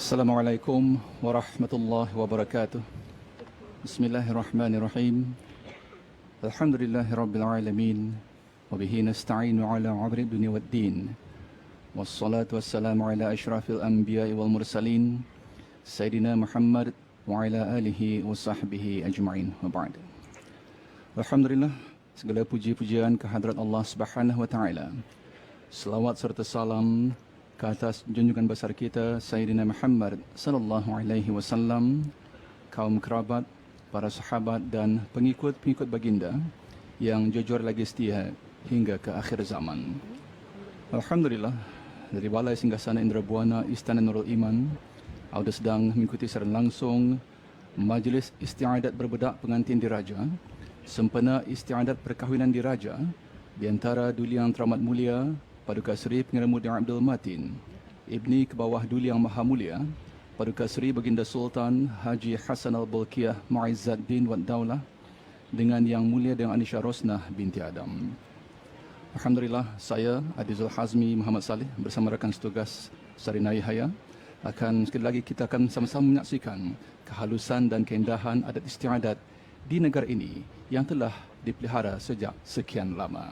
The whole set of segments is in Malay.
Assalamualaikum warahmatullahi wabarakatuh. Bismillahirrahmanirrahim. Alhamdulillahirabbil alamin wa bihi nasta'inu ala 'amri dunya waddin. Wassalatu wassalamu ala asyrafil anbiya'i wal mursalin Sayyidina Muhammad wa ala alihi wa sahbihi ajma'in. Wa ba'd. Alhamdulillah, segala puji-pujian kehadrat Allah Subhanahu wa taala. Selawat serta salam ke atas junjungan besar kita Sayyidina Muhammad sallallahu alaihi wasallam, kaum kerabat, para sahabat dan pengikut-pengikut baginda yang jujur lagi setia hingga ke akhir zaman. Alhamdulillah, dari Balai Singgasana Indra Buana Istana Nurul Iman, Auda sedang mengikuti secara langsung Majlis Istiadat Berbedak Pengantin Diraja, sempena istiadat perkahwinan diraja di antara Duli Yang Teramat Mulia Paduka Seri Pengarah Muda Abdul Matin, Ibni Kebawah Duli Yang Maha Mulia, Paduka Seri Baginda Sultan Haji Hassan Al-Bolkiah Mu'izzaddin Wad Daulah, dengan Yang Mulia Dang Anisha Rosnah binti Adam. Alhamdulillah, saya Adizul Hazmi Muhammad Saleh bersama rakan setugas Sarinai Haya sekali lagi kita akan sama-sama menyaksikan kehalusan dan keindahan adat istiadat di negara ini yang telah dipelihara sejak sekian lama.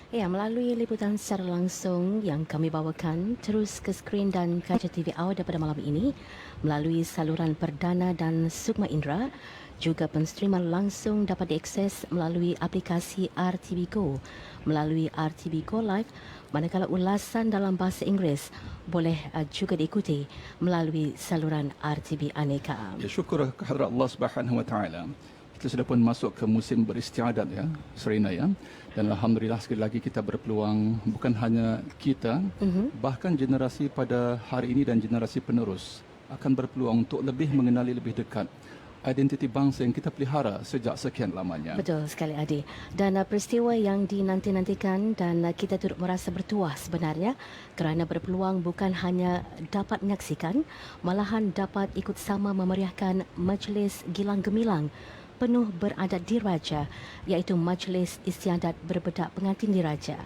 Ya, melalui liputan secara langsung yang kami bawakan terus ke skrin dan kaca TV Auda pada malam ini melalui saluran Perdana dan Sukma Indra, juga penstriman langsung dapat diakses melalui aplikasi RTB Go, melalui RTB Go Live, manakala ulasan dalam bahasa Inggeris boleh juga diikuti melalui saluran RTB Aneka. Ya, syukur kehadrat Allah Subhanahu wa taala. Kita sudah pun masuk ke musim beristiadat ya, Serena ya. Dan alhamdulillah sekali lagi kita berpeluang, bukan hanya kita, bahkan generasi pada hari ini dan generasi penerus akan berpeluang untuk lebih mengenali lebih dekat identiti bangsa yang kita pelihara sejak sekian lamanya. Betul sekali, Adi. Dan peristiwa yang dinanti-nantikan dan kita turut merasa bertuah sebenarnya kerana berpeluang bukan hanya dapat menyaksikan, malahan dapat ikut sama memeriahkan majlis gilang gemilang penuh beradat diraja, iaitu Majlis Istiadat Berbedak Pengantin Diraja.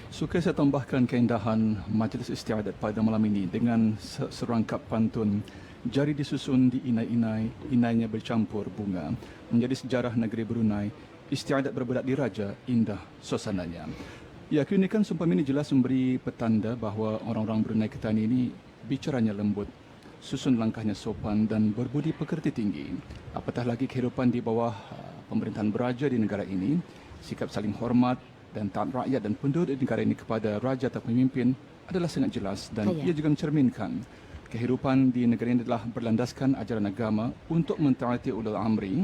Suka saya tambahkan keindahan majlis istiadat pada malam ini dengan serangkap pantun jari disusun di inai-inai, inainya bercampur bunga, menjadi sejarah negeri Brunei, istiadat berbedak diraja, indah suasananya. Ya, keunikan sumpah ini jelas memberi petanda bahawa orang-orang Brunei Ketani ini bicaranya lembut, susun langkahnya sopan dan berbudi pekerti tinggi. Apatah lagi kehidupan di bawah pemerintahan beraja di negara ini, sikap saling hormat dan taat rakyat dan penduduk negara ini kepada raja atau pemimpin adalah sangat jelas dan ia juga mencerminkan kehidupan di negara ini adalah berlandaskan ajaran agama untuk mentaati ulul amri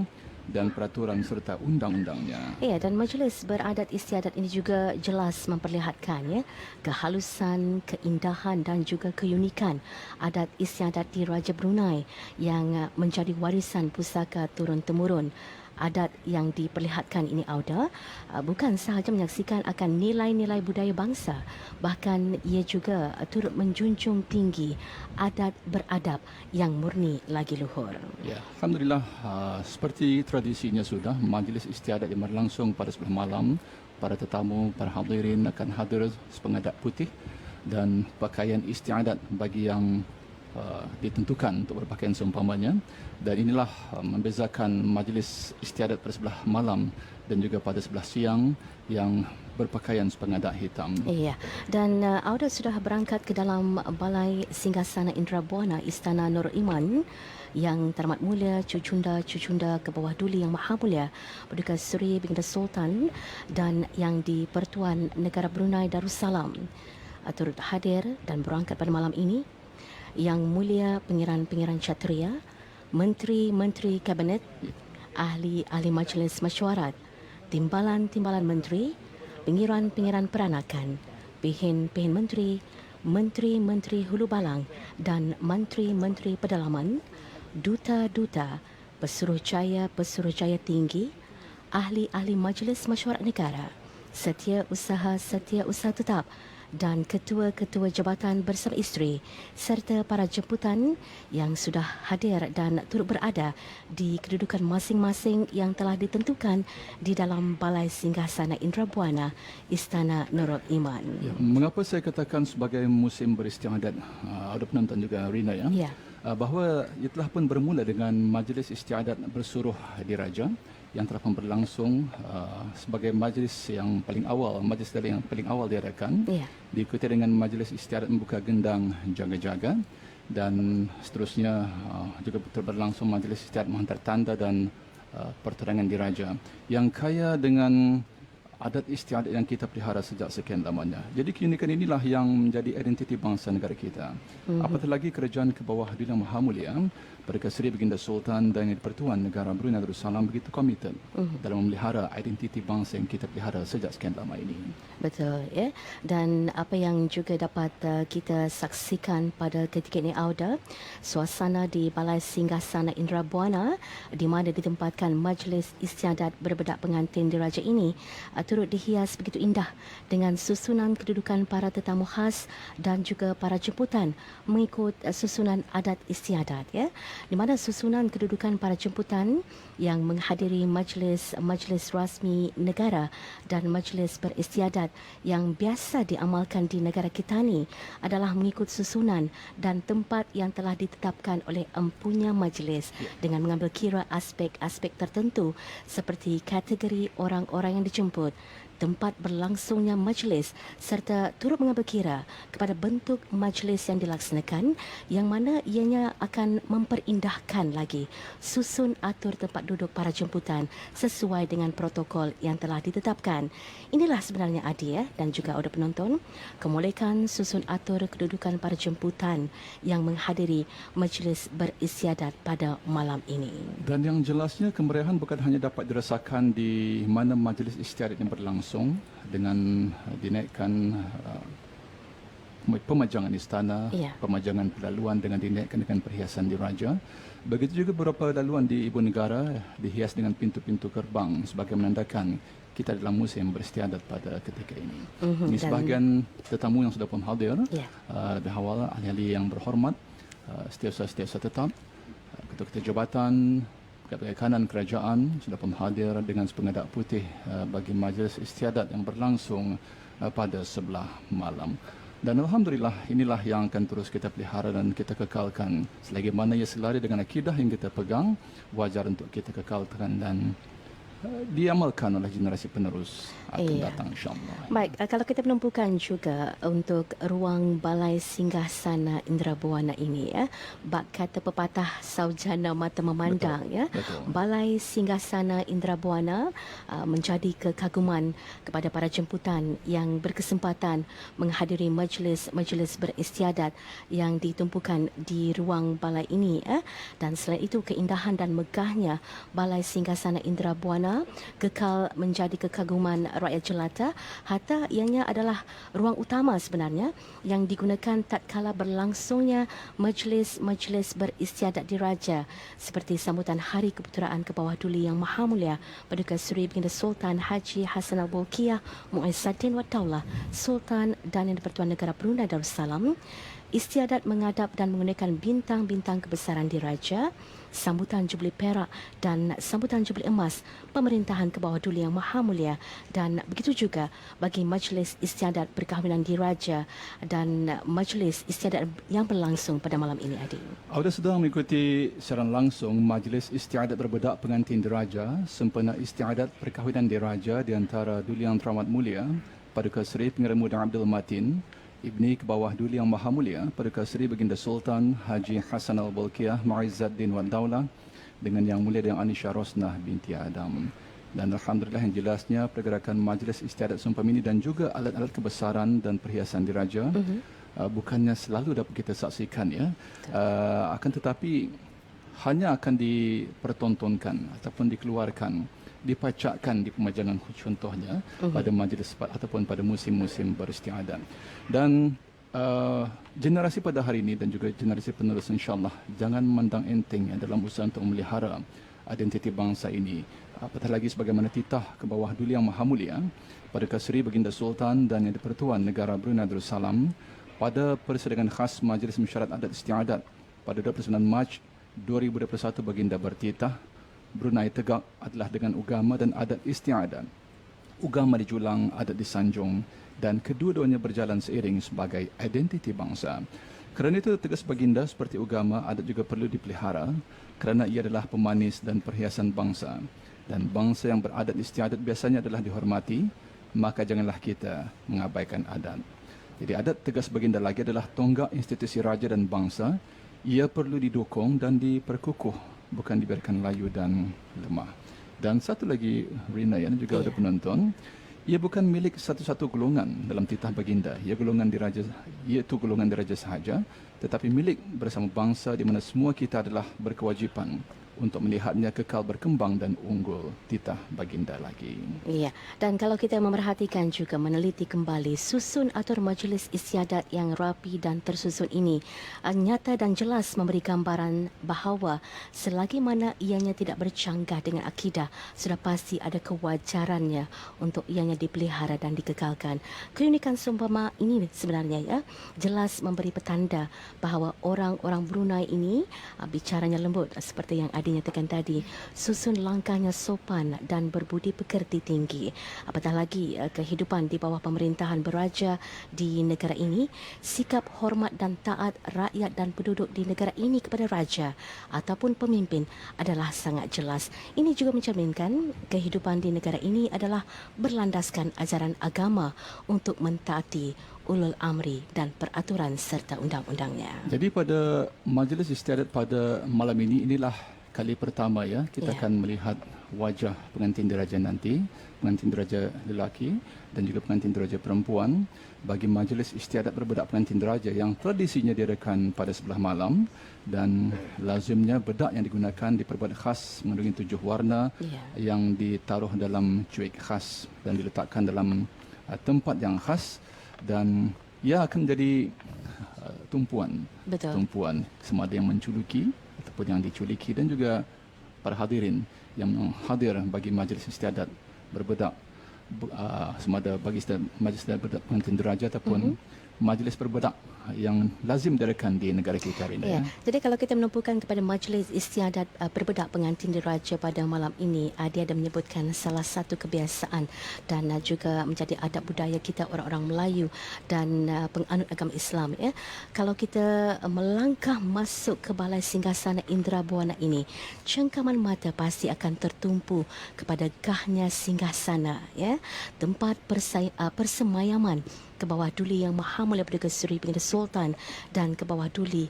dan peraturan serta undang-undangnya. Ya, dan majlis beradat istiadat ini juga jelas memperlihatkan ya kehalusan, keindahan dan juga keunikan adat istiadat di Raja Brunei yang menjadi warisan pusaka turun-temurun. Adat yang diperlihatkan ini, Auda, bukan sahaja menyaksikan akan nilai-nilai budaya bangsa, bahkan ia juga turut menjunjung tinggi adat beradab yang murni lagi luhur. Ya, alhamdulillah, seperti tradisinya sudah, majlis istiadat yang berlangsung pada sebelah malam, para tetamu, para hadirin akan hadir sepengadap putih dan pakaian istiadat bagi yang ditentukan untuk berpakaian seumpamanya, dan inilah membezakan majlis istiadat pada sebelah malam dan juga pada sebelah siang yang berpakaian sepengadap hitam. Iya, dan Auda sudah berangkat ke dalam Balai Singgasana Indra Buana Istana Nurul Iman yang Teramat Mulia Cucunda Kebawah Duli Yang Maha Mulia Paduka Seri Baginda Sultan dan yang di-Pertuan Negara Brunei Darussalam turut hadir dan berangkat pada malam ini. Yang Mulia Pengiran-Pengiran Kshatriya, Menteri-Menteri Kabinet, Ahli-Ahli Majlis Mesyuarat, Timbalan-Timbalan Menteri, Pengiran-Pengiran Peranakan, Pihin-Pihin Menteri, Menteri-Menteri Hulu Balang dan Menteri-Menteri Pedalaman, Duta-Duta, Pesuruhjaya-Pesuruhjaya Tinggi, Ahli-Ahli Majlis Mesyuarat Negara, Setiausaha Tetap dan ketua-ketua jabatan bersama isteri serta para jemputan yang sudah hadir dan turut berada di kedudukan masing-masing yang telah ditentukan di dalam Balai Singgasana Indra Buana, Istana Nurul Iman. Ya, mengapa saya katakan sebagai musim beristiadat, ada penonton juga Rina ya, Ya. Bahawa ia telah pun bermula dengan majlis istiadat bersuruh diraja yang telah pun berlangsung sebagai majlis yang paling awal, majlis dari yang paling awal diadakan, Ya. diikuti dengan majlis istiadat membuka gendang jaga-jaga, dan seterusnya juga berlangsung majlis istiadat menghantar tanda dan perterangan diraja yang kaya dengan adat istiadat yang kita pelihara sejak sekian lamanya. Jadi keunikan inilah yang menjadi identiti bangsa negara kita. Apatah lagi kerajaan ke bawah Yang Maha Mulia Perdana Seri Baginda Sultan dan Di-Pertuan Negara Brunei Darussalam begitu komited dalam memelihara identiti bangsa yang kita pelihara sejak sekian lama ini. Betul, ya. Dan apa yang juga dapat kita saksikan pada ketika ini, Auda, suasana di Balai Singgasana Indra Buana di mana ditempatkan majlis istiadat berbedak pengantin diraja ini turut dihias begitu indah dengan susunan kedudukan para tetamu khas dan juga para jemputan mengikut susunan adat istiadat, ya. Di mana susunan kedudukan para jemputan yang menghadiri majlis rasmi negara dan majlis beristiadat yang biasa diamalkan di negara kita ni adalah mengikut susunan dan tempat yang telah ditetapkan oleh empunya majlis dengan mengambil kira aspek-aspek tertentu seperti kategori orang-orang yang dijemput, tempat berlangsungnya majlis serta turut mengambil kira kepada bentuk majlis yang dilaksanakan yang mana ianya akan memperindahkan lagi susun atur tempat duduk para jemputan sesuai dengan protokol yang telah ditetapkan. Inilah sebenarnya Adi dan juga ada penonton kemolekan susun atur kedudukan para jemputan yang menghadiri majlis beristiadat pada malam ini. Dan yang jelasnya kemeriahan bukan hanya dapat dirasakan di mana majlis istiadat yang berlangsung dengan dinaikkan pemajangan istana, pemajangan pelaluan dengan dinaikkan dengan perhiasan diraja. Begitu juga beberapa laluan di ibu negara dihias dengan pintu-pintu gerbang sebagai menandakan kita dalam musim beristiadat pada ketika ini. Ini sebahagian tetamu yang sudah pun hadir, lebih awal ahli-ahli yang berhormat, setiausaha-setiausaha tetap, ketua-ketua jabatan, Pegawai kanan kerajaan sudah pun hadir dengan sepengadak putih bagi majlis istiadat yang berlangsung pada sebelah malam. Dan Alhamdulillah inilah yang akan terus kita pelihara dan kita kekalkan. Selagi mana ia selari dengan akidah yang kita pegang, wajar untuk kita kekalkan dan diamalkan oleh generasi penerus akan datang insyaAllah. Baik, kalau kita menumpukan juga untuk ruang Balai Singgasana Indra Buana ini, bak kata pepatah saujana mata memandang, Betul. Balai Singgasana Indra Buana menjadi kekaguman kepada para jemputan yang berkesempatan menghadiri majlis beristiadat yang ditumpukan di ruang balai ini, dan selain itu keindahan dan megahnya Balai Singgasana Indra Buana kekal menjadi kekaguman rakyat jelata, hatta ianya adalah ruang utama sebenarnya yang digunakan tatkala berlangsungnya majlis beristiadat diraja seperti sambutan Hari Keputeraan ke bawah Duli Yang Maha Mulia Paduka Seri Baginda Sultan Haji Hassanal Bolkiah Muizzaddin Wad Daulah Sultan dan Di-Pertuan Negara Brunei Darussalam. Istiadat mengadap dan menggunakan bintang-bintang kebesaran diraja, sambutan Jubli Perak dan sambutan Jubli Emas Pemerintahan ke bawah Duli Yang Maha Mulia, dan begitu juga bagi majlis istiadat perkahwinan diraja dan majlis istiadat yang berlangsung pada malam ini, Adi. Anda sedang mengikuti siaran langsung majlis istiadat berbedak pengantin diraja sempena istiadat perkahwinan diraja di antara Duli Yang Teramat Mulia Paduka Seri Pengarah Muda Abdul Matin Ibni ke bawah Duli Yang Maha Mulia Paduka Seri Baginda Sultan Haji Hassanal Bolkiah Muizzaddin Wad Daulah dengan Yang Mulia Yang Anisha Rosnah binti Adam. Dan Alhamdulillah yang jelasnya pergerakan majlis istiadat seumpama ini dan juga alat-alat kebesaran dan perhiasan diraja bukannya selalu dapat kita saksikan, akan tetapi hanya akan dipertontonkan ataupun dikeluarkan, dipacakkan di pemajangan contohnya pada majlis ataupun pada musim-musim beristiadat. Dan generasi pada hari ini dan juga generasi penerus insyaAllah jangan memandang enteng dalam usaha untuk memelihara identiti bangsa ini. Apatah lagi sebagaimana titah ke bawah Duli Yang Maha Mulia pada Sri Baginda Sultan dan Yang di-Pertuan Negara Brunei Darussalam pada persidangan khas Majlis Mesyuarat Adat Istiadat pada 29 Mac 2021 Baginda bertitah Brunei tegak adalah dengan agama dan adat istiadat. Agama dijulang, adat disanjung dan kedua-duanya berjalan seiring sebagai identiti bangsa. Kerana itu tegas baginda seperti agama, adat juga perlu dipelihara kerana ia adalah pemanis dan perhiasan bangsa. Dan bangsa yang beradat istiadat biasanya adalah dihormati, maka janganlah kita mengabaikan adat. Jadi adat tegas baginda lagi adalah tonggak institusi raja dan bangsa. Ia perlu didukung dan diperkukuh, bukan dibiarkan layu dan lemah. Dan satu lagi, Rina, yang juga ada penonton, ia bukan milik satu-satu golongan dalam titah baginda. Iaitu golongan diraja sahaja, tetapi milik bersama bangsa di mana semua kita adalah berkewajipan untuk melihatnya kekal berkembang dan unggul titah baginda lagi. Ya, dan kalau kita memerhatikan juga meneliti kembali susun atur majlis istiadat yang rapi dan tersusun ini nyata dan jelas memberi gambaran bahawa selagi mana ianya tidak bercanggah dengan akidah, sudah pasti ada kewajarannya untuk ianya dipelihara dan dikekalkan. Keunikan seumpama ini sebenarnya jelas memberi petanda bahawa orang-orang Brunei ini bicaranya lembut seperti yang Adi nyatakan tadi, susun langkahnya sopan dan berbudi pekerti tinggi. Apatah lagi kehidupan di bawah pemerintahan beraja di negara ini, sikap hormat dan taat rakyat dan penduduk di negara ini kepada raja ataupun pemimpin adalah sangat jelas. Ini juga mencerminkan kehidupan di negara ini adalah berlandaskan ajaran agama untuk mentaati ulul amri dan peraturan serta undang-undangnya. Jadi pada majlis istiadat pada malam ini, inilah kali pertama kita akan melihat wajah pengantin diraja nanti, pengantin diraja lelaki dan juga pengantin diraja perempuan bagi majlis istiadat berbedak pengantin diraja yang tradisinya diadakan pada sebelah malam dan lazimnya bedak yang digunakan diperbuat khas mengandungi 7 warna yang ditaruh dalam cuik khas dan diletakkan dalam tempat yang khas dan ia akan menjadi tumpuan. Betul. Tumpuan sama ada yang menjuluki ataupun yang diculiki dan juga para hadirin yang hadir bagi majlis istiadat berbedak sama ada bagi majlis istiadat berbedak pengantin diraja ataupun majlis berbedak yang lazim diadakan di negara kita ini. Ya. Jadi kalau kita menumpukan kepada majlis istiadat berbedak pengantin diraja pada malam ini, dia ada menyebutkan salah satu kebiasaan dan juga menjadi adab budaya kita orang-orang Melayu dan penganut agama Islam. Kalau kita melangkah masuk ke balai singgasana Indra Buana ini, cengkaman mata pasti akan tertumpu kepada gahnya singgasana, tempat persemayaman ke bawah Duli Yang Maha Mulia Paduka Seri Baginda Sultan dan ke bawah Duli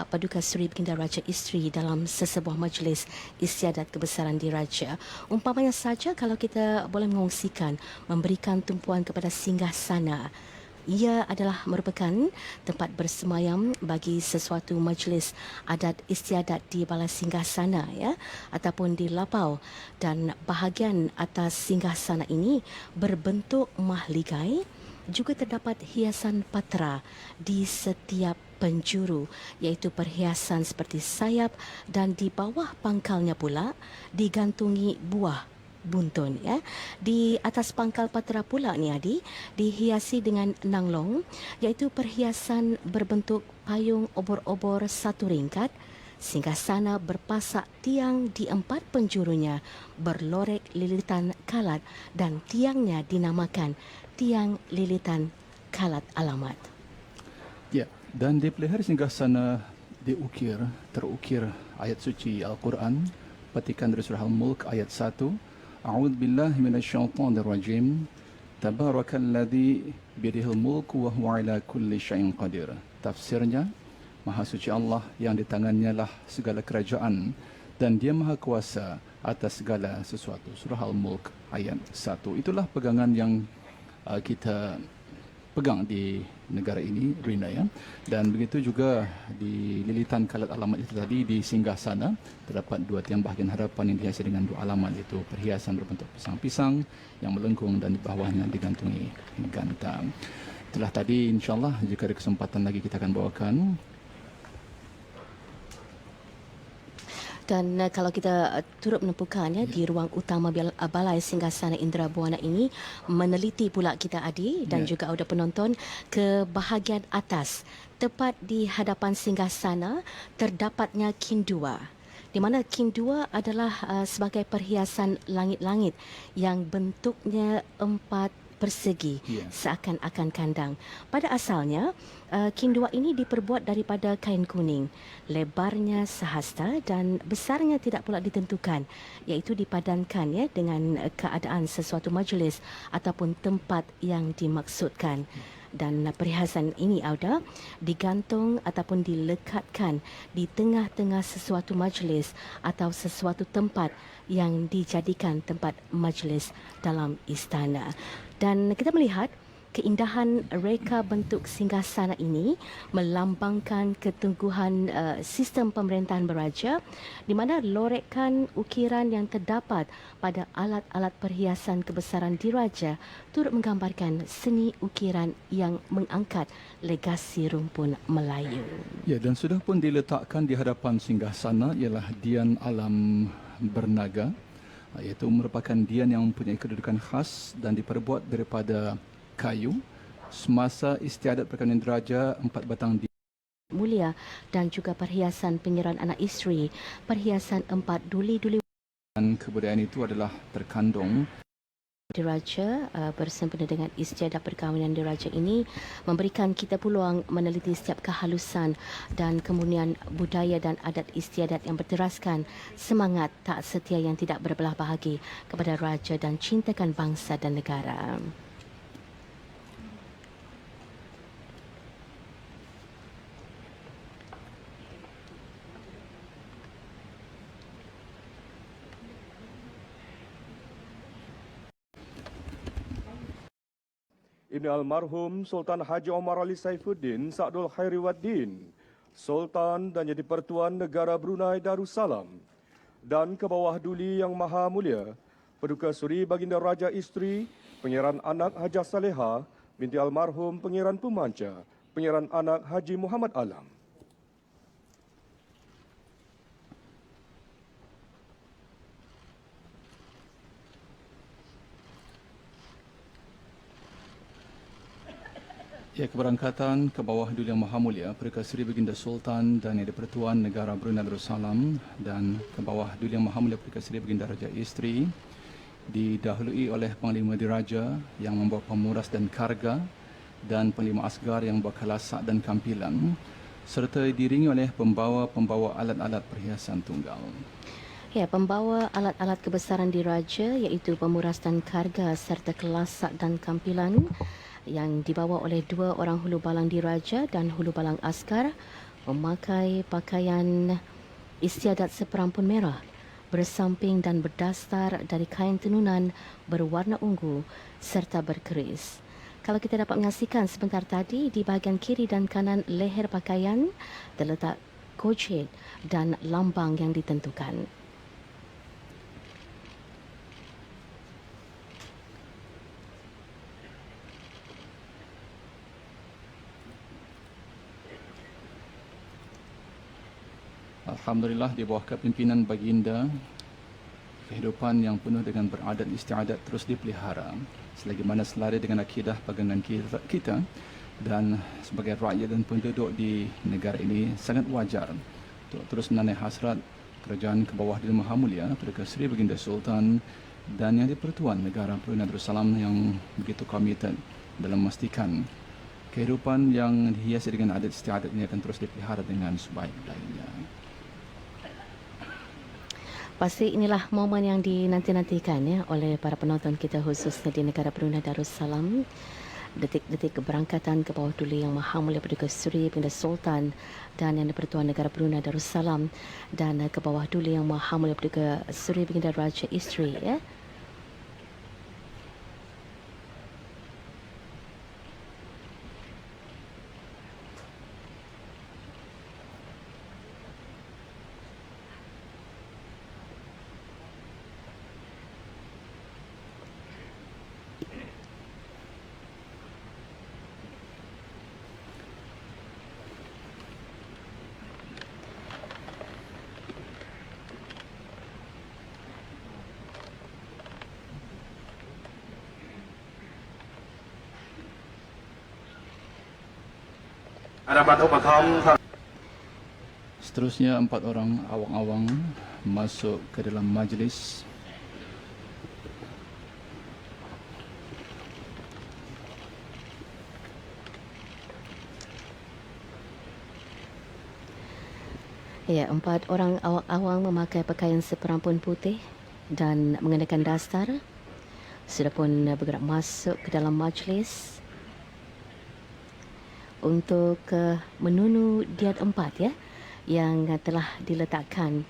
Paduka Seri Baginda Raja Isteri dalam sesebuah majlis istiadat kebesaran diraja. Umpamanya saja kalau kita boleh mengongsikan memberikan tumpuan kepada singgasana, ia adalah merupakan tempat bersemayam bagi sesuatu majlis adat istiadat di balai singgasana ataupun di lapau, dan bahagian atas singgasana ini berbentuk mahligai. Juga terdapat hiasan patra di setiap penjuru, iaitu perhiasan seperti sayap, dan di bawah pangkalnya pula digantungi buah buntun. Di atas pangkal patra pula ni Adi dihiasi dengan nanglong, iaitu perhiasan berbentuk payung obor-obor satu ringkat. Singgasana berpasak tiang di 4 penjurunya berlorek lilitan kalat dan tiangnya dinamakan tiang lilitan kalat alamat. Ya, dan dipelihara singgasana terukir ayat suci Al-Quran, petikan dari surah Al-Mulk ayat 1. A'udzu billahi minasyaitonir rajim. Tabarakalladzi biyadihil mulku wa huwa ala kulli syai'in qadir. Tafsirnya, Maha suci Allah yang di tangannya lah segala kerajaan dan dia maha kuasa atas segala sesuatu. Surah Al-Mulk ayat 1. Itulah pegangan yang kita pegang di negara ini, Rina, dan begitu juga di lilitan kalat alamat itu tadi di singgasana terdapat 2 tiang bahagian harapan yang dihiasi dengan 2 alamat, iaitu perhiasan berbentuk pisang-pisang yang melengkung dan di bawahnya digantungi ganta. Itulah tadi, insyaAllah jika ada kesempatan lagi kita akan bawakan. Dan kalau kita turut menempukannya di ruang utama Balai Singgasana Indra Buana ini, meneliti pula kita Adi dan juga audio penonton ke bahagian atas, tepat di hadapan singgasana terdapatnya kindua, di mana kindua adalah sebagai perhiasan langit-langit yang bentuknya empat persegi, seakan-akan kandang. Pada asalnya, kindua ini diperbuat daripada kain kuning. Lebarnya sehasta dan besarnya tidak pula ditentukan, iaitu dipadankan dengan keadaan sesuatu majlis ataupun tempat yang dimaksudkan. Dan perhiasan ini Auda digantung ataupun dilekatkan di tengah-tengah sesuatu majlis atau sesuatu tempat yang dijadikan tempat majlis dalam istana. Dan kita melihat keindahan reka bentuk singgasana ini melambangkan ketungguhan sistem pemerintahan beraja, di mana lorekan ukiran yang terdapat pada alat-alat perhiasan kebesaran diraja turut menggambarkan seni ukiran yang mengangkat legasi rumpun Melayu. Ya, dan sudah pun diletakkan di hadapan singgasana ialah Dian Alam Bernaga, iaitu merupakan dian yang mempunyai kedudukan khas dan diperbuat daripada kayu semasa istiadat perkahwinan diraja 4 batang mulia dan juga perhiasan penyerahan anak isteri, perhiasan 4 duli-duli. Dan kebudayaan itu adalah terkandung Diraja bersempena dengan istiadat perkahwinan diraja ini memberikan kita peluang meneliti setiap kehalusan dan kemuliaan budaya dan adat istiadat yang berteraskan semangat tak setia yang tidak berbelah bahagi kepada raja dan cintakan bangsa dan negara. Ibn Almarhum Sultan Haji Omar Ali Saifuddin Sa'dul Khairi Waddin, Sultan dan Jadi Pertuan Negara Brunei Darussalam, dan ke bawah duli Yang Maha Mulia, Paduka Suri Baginda Raja Isteri, Pangeran Anak Hajah Saleha binti Almarhum Pangeran Pumanca, Pangeran Anak Haji Muhammad Alam. Ya, keberangkatan ke bawah duli Yang Maha Mulia Paduka Seri Baginda Sultan dan Yang di-Pertuan Negara Brunei Darussalam dan ke bawah duli Yang Maha Mulia Paduka Seri Baginda Raja Isteri didahului oleh Panglima Diraja yang membawa pemuras dan karga dan Panglima Asgar yang membawa kalasak dan kampilan serta diiringi oleh pembawa-pembawa alat-alat perhiasan tunggal. Ya, pembawa alat-alat kebesaran diraja iaitu pemuras dan karga serta kelasak dan kampilan yang dibawa oleh 2 orang hulu balang diraja dan hulu balang askar memakai pakaian istiadat seperampun merah bersamping dan berdastar dari kain tenunan berwarna ungu serta berkeris. Kalau kita dapat menyaksikan sebentar tadi, di bahagian kiri dan kanan leher pakaian terletak kocet dan lambang yang ditentukan. Alhamdulillah, di bawah kepimpinan Baginda, kehidupan yang penuh dengan beradat istiadat terus dipelihara selagi mana selari dengan akidah pegangan kita dan sebagai rakyat dan penduduk di negara ini sangat wajar untuk terus menanai hasrat kerajaan ke bawah Duli Maha Mulia Paduka Seri Baginda Sultan dan Yang di-Pertuan Negara Brunei Darussalam yang begitu komited dalam memastikan kehidupan yang dihiasi dengan adat istiadat ini akan terus dipelihara dengan sebaik-baiknya. Pasti inilah momen yang dinanti-nantikan oleh para penonton kita khususnya di negara Brunei Darussalam. Detik-detik keberangkatan ke bawah duli Yang Maha Mulia Paduka Seri Baginda Sultan dan Yang di-Pertuan Negara Brunei Darussalam dan ke bawah duli Yang Maha Mulia Paduka Seri Baginda Raja Isteri. Seterusnya 4 orang awang-awang masuk ke dalam majlis. Ya, 4 orang awang-awang memakai pakaian seperampun putih dan mengenakan dastar sudah pun bergerak masuk ke dalam majlis untuk menunu dian 4 ya yang telah diletakkan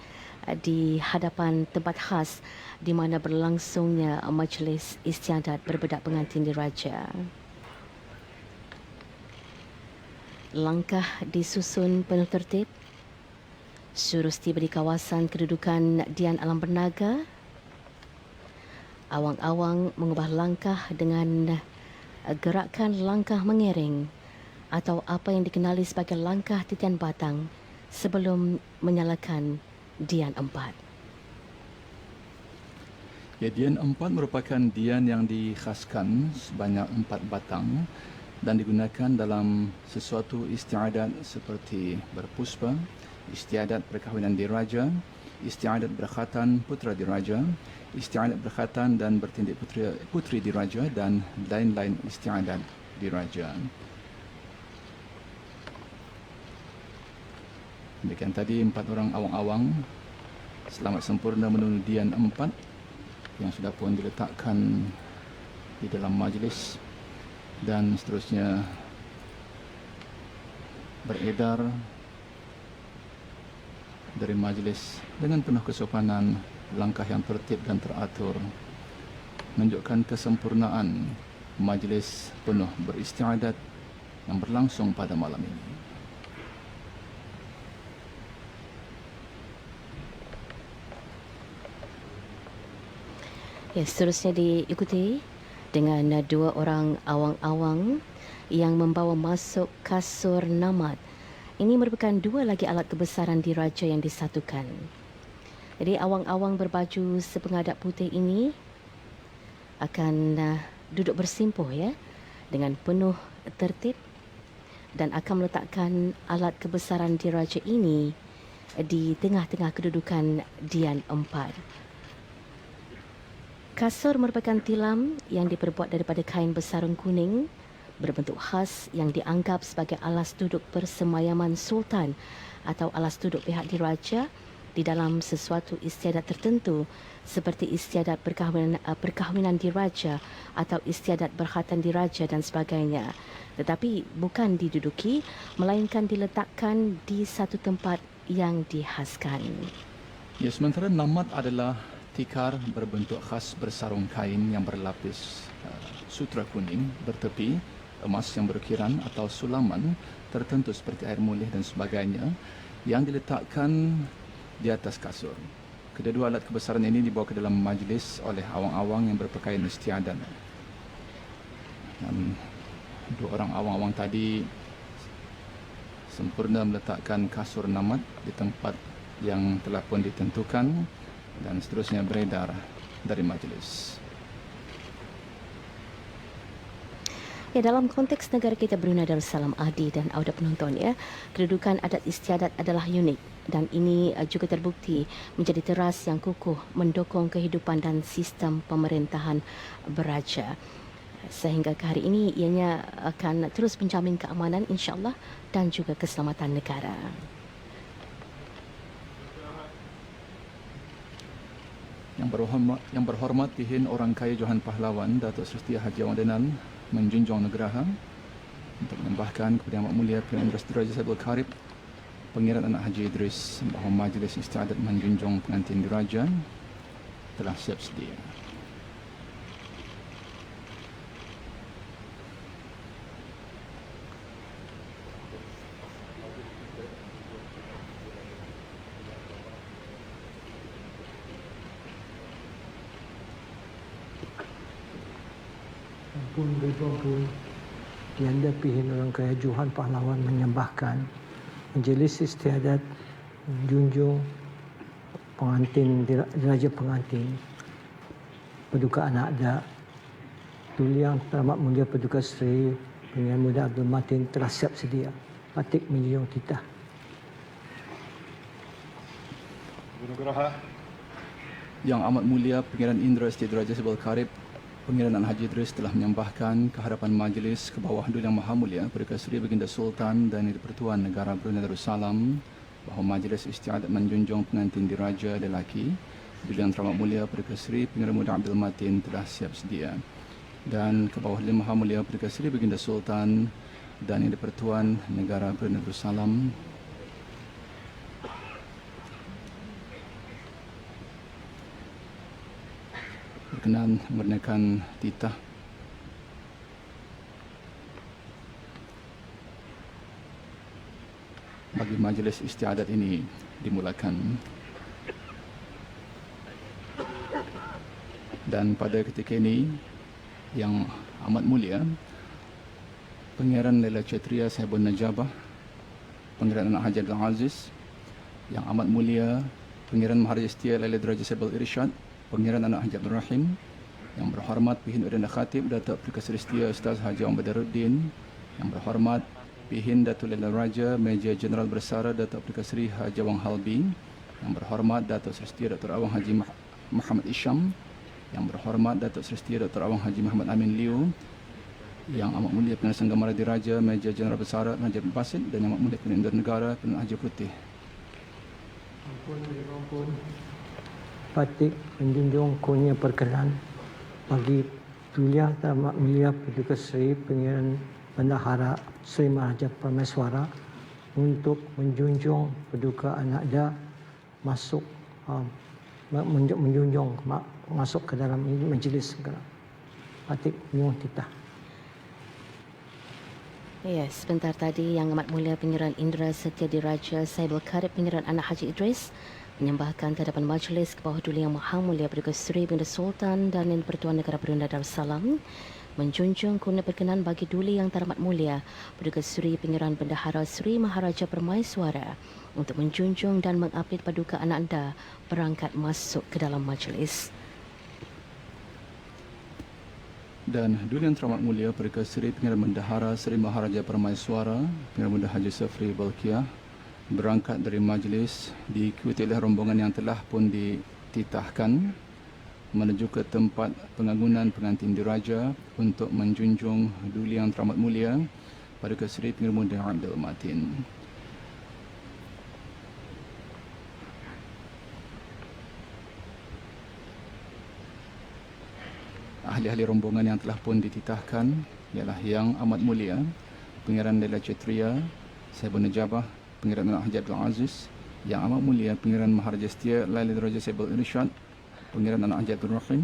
di hadapan tempat khas di mana berlangsungnya majlis istiadat berbedak pengantin diraja. Langkah disusun penuh tertib. Surus tiba di kawasan kedudukan Dian Alam Bernaga. Awang-awang mengubah langkah dengan gerakan langkah mengiring atau apa yang dikenali sebagai langkah titian batang sebelum menyalakan Dian 4. Ya, Dian 4 merupakan dian yang dikhaskan sebanyak 4 batang dan digunakan dalam sesuatu istiadat seperti berpuspa, istiadat perkahwinan diraja, istiadat berkhatan putra diraja, istiadat berkhatan dan bertindik putri diraja dan lain-lain istiadat diraja. Demikian tadi 4 orang awang-awang selamat sempurna menunu dian 4 yang sudah pun diletakkan di dalam majlis dan seterusnya beredar dari majlis dengan penuh kesopanan, langkah yang tertib dan teratur, menunjukkan kesempurnaan majlis penuh beristiadat yang berlangsung pada malam ini. Ya, seterusnya diikuti dengan 2 orang awang-awang yang membawa masuk kasur namat. Ini merupakan 2 lagi alat kebesaran diraja yang disatukan. Jadi awang-awang berbaju sepengadap putih ini akan duduk bersimpuh ya dengan penuh tertib dan akan meletakkan alat kebesaran diraja ini di tengah-tengah kedudukan Dian 4. Kasur merupakan tilam yang diperbuat daripada kain bersarung kuning berbentuk khas yang dianggap sebagai alas duduk persemayaman sultan atau alas duduk pihak diraja di dalam sesuatu istiadat tertentu seperti istiadat perkahwinan diraja atau istiadat berkhatan diraja dan sebagainya. Tetapi bukan diduduki melainkan diletakkan di satu tempat yang dihaskan. Ya, sementara namat adalah tikar berbentuk khas bersarung kain yang berlapis sutra kuning bertepi emas yang berukiran atau sulaman tertentu seperti air mulih dan sebagainya yang diletakkan di atas kasur. Kedua alat kebesaran ini dibawa ke dalam majlis oleh awang-awang yang berpakaian istiadat. Dan 2 orang awang-awang tadi sempurna meletakkan kasur namat di tempat yang telah pun ditentukan dan seterusnya beredar dari majlis. Ya, dalam konteks negara kita Brunei Darussalam, Adi dan Auda penonton ya, kedudukan adat istiadat adalah unik dan ini juga terbukti menjadi teras yang kukuh mendukung kehidupan dan sistem pemerintahan beraja. Sehingga ke hari ini ianya akan terus menjamin keamanan insya-Allah dan juga keselamatan negara. Yang berhormat Tihin Orang Kaya Johan Pahlawan Datuk Seri Haji Awang Danan menjunjung negara untuk menambahkan kepada Yang Amat Mulia Perdana Menteri Raja Saidul Karib Pengirat Anak Haji Idris bahawa majlis istiadat menjunjung pengantin diraja telah siap sedia. Pun Tiada Pihin Orang Kaya Johan Pahlawan menyembahkan majlis istiadat menjunjung pengantin diraja pengantin Paduka Anak Da Tuli Yang Teramat Mulia Paduka Seri Pengiran Muda Abdul Matin telah siap sedia. Patik menjunjung titah. Guru Geraha. Yang Amat Mulia Pengiran Indra Siti Diraja Sebal Karib, Pengiran Anak Haji Idris telah menyambahkan kehadapan majlis ke bawah Duli Yang Maha Mulia Perdana Seri Baginda Sultan dan Di-Pertuan Negara Brunei Darussalam bahawa majlis istiadat menjunjung pengantin diraja lelaki Duli Yang Teramat Mulia Perdana Seri Pengiran Muda Abdul Matin telah siap sedia. Dan ke bawah Duli Yang Maha Mulia Perdana Seri Baginda Sultan dan Di-Pertuan Negara Brunei Darussalam berkenan menaikkan titah bagi majlis istiadat ini dimulakan. Dan pada ketika ini yang amat mulia Pengiran Laila Chetria Sahibun Najabah, Pengiran Anak Haji Abdul Aziz, yang amat mulia Pengiran Maharaja Setia Laila Diraja Sahibul Irsyad, Pengiran Anak Haji Abdul Rahim, yang berhormat Pihin Udin Khatib Datuk Perikasa Setia Ustaz Haji Ahmad Badaruddin, yang berhormat Pihin Datuk Laila Raja Meja Jeneral Bersara Datuk Perikasa Haji Awang Halbi, yang berhormat Datuk Setia Dr. Awang Haji Muhammad Isham, yang berhormat Datuk Setia Dr. Awang Haji Muhammad Amin Liu, yang amat mulia Perdana Sanggamara Diraja Meja Jeneral Bersara Haji Abdul Basit, dan yang amat mulia Perdana Indra Negara Perdana Haji Putih. Ampun. Patik menjunjung kurnia perkenan bagi Duli Yang Teramat Mulia Perdana Seri Pengiran Bendahara Seri Maharaja Permaiswara untuk menjunjung Paduka Anakda masuk menjunjung masuk ke dalam majlis. Patik menjunjung titah. Ya, sebentar tadi Yang Amat Mulia Pengiran Indra Setia Diraja Sahibul Karib Pengiran Anak Haji Idris menyembahkan ke hadapan majlis ke bawah Duli Yang Maha Mulia Perdana Seri Baginda Sultan dan Di-Pertuan Negara Brunei Darussalam menjunjung kurnia perkenan bagi Duli Yang Teramat Mulia Perdana Seri Pengiran Bendahara Seri Maharaja Permaiswara untuk menjunjung dan mengupdate Paduka Ananda berangkat masuk ke dalam majlis. Dan Duli Yang Teramat Mulia Perdana Seri Pengiran Bendahara Seri Maharaja Permaiswara Pengiran Muda Haji Safri Balkiah berangkat dari majlis diikuti oleh rombongan yang telah pun dititahkan menuju ke tempat pengangunan pengantin diraja untuk menjunjung Duli Yang Teramat Mulia Perdana Seri Pengiran Muda Abdul Matin. Ahli-ahli rombongan yang telah pun dititahkan ialah Yang Amat Mulia Pengiran Laila Chetria Sahibun Najabah, Pengiran Anak Haji Abdul Aziz, Yang Amat Mulia Pengiran Maharaja Setia Laila Diraja Sahibul Irsyad, Pengiran Anak Haji Abdul Rahim,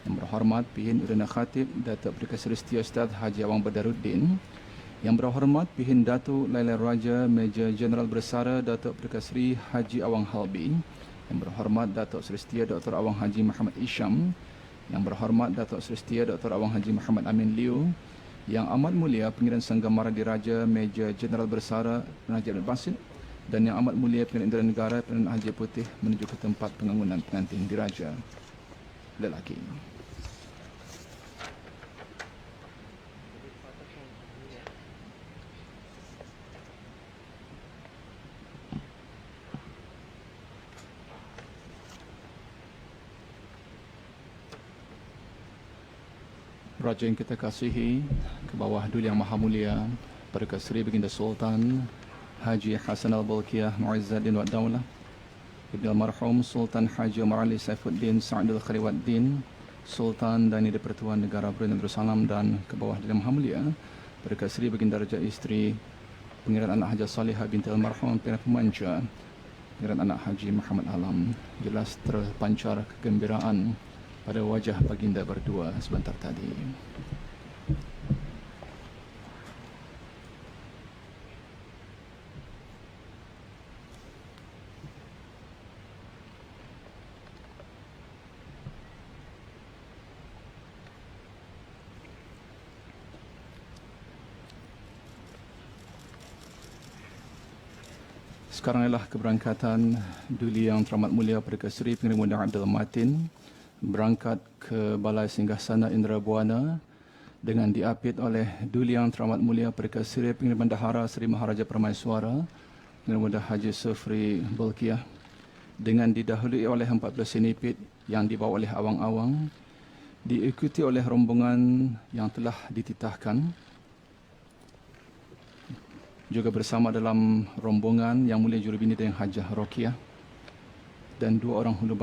yang berhormat Pihin Udin Khatib Datuk Perikasa Setia Ustaz Haji Awang Badaruddin, yang berhormat Pihin Datuk Laila Raja Meja Jeneral Bersara Datuk Perikasa Haji Awang Halbi, yang berhormat Datuk Setia Dr. Awang Haji Muhammad Isham, yang berhormat Datuk Setia Dr. Awang Haji Muhammad Amin Liu, Yang Amat Mulia Pengiran Sanggamara Diraja Meja Jeneral Bersara Haji Abdul Basit, dan Yang Amat Mulia Pengiran Indra Negara Perdana Haji Putih menuju ke tempat pengangunan pengantin diraja lelaki. Raja yang kita kasihi, ke bawah Duli Yang Maha Mulia Perdana Seri Baginda Sultan Haji Hasan Al-Balkiah Mu'izzuddin Wad Daulah, Ibn Almarhum Sultan Haji Umar Ali Saifuddin Sa'adul Khariwaddin, Sultan dan Di-Pertuan Negara Brunei Darussalam, dan ke bawah Duli Yang Maha Mulia Perdana Seri Baginda Raja Isteri Pengiran Anak Haji Salihah binti Almarhum Pengiran Pemanja Pengiran Anak Haji Muhammad Alam. Jelas terpancar kegembiraan pada wajah baginda berdua sebentar tadi. Sekarang ialah keberangkatan Duli Yang Teramat Mulia Perdana Seri Pengiran Muda Abdul Matin berangkat ke Balai Singgasana Indra Buana dengan diapit oleh Duli Yang Teramat Mulia Perdana Seri Pengiran Bendahara Seri Maharaja Permaiswara Pengiran Muda Haji Sofri Bolkiah, dengan didahului oleh 14 sinipit yang dibawa oleh awang-awang, diikuti oleh rombongan yang telah dititahkan. Juga bersama dalam rombongan Yang Mulia Jurubini dan Hajah Rokiah, dan 2 orang hulu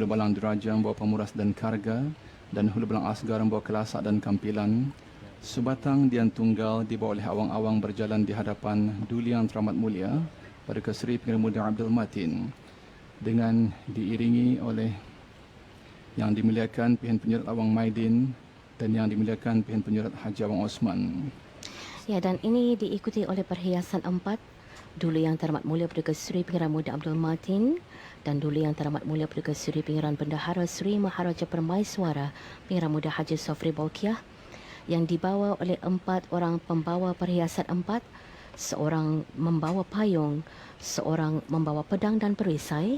balang diraja membawa pemuras dan karga, dan hulu balang asgar membawa kelasak dan kampilan. Sebatang Dian Tunggal dibawa oleh awang-awang berjalan di hadapan Duli Yang Teramat Mulia Perdana Seri Pengiran Muda Abdul Matin, dengan diiringi oleh Yang Dimuliakan Pilihan Penjurat Awang Maidin dan Yang Dimuliakan Pilihan Penjurat Haji Awang Osman. Ya, dan ini diikuti oleh perhiasan 4 Duli Yang Teramat Mulia Perdana Seri Pengiran Muda Abdul Matin dan Duli Yang Teramat Mulia Perdana Seri Pengiran Bendahara Seri Maharaja Permaiswara Pengiran Muda Haji Sofri Bolkiah, yang dibawa oleh 4 orang pembawa perhiasan 4, seorang membawa payung, seorang membawa pedang dan perisai,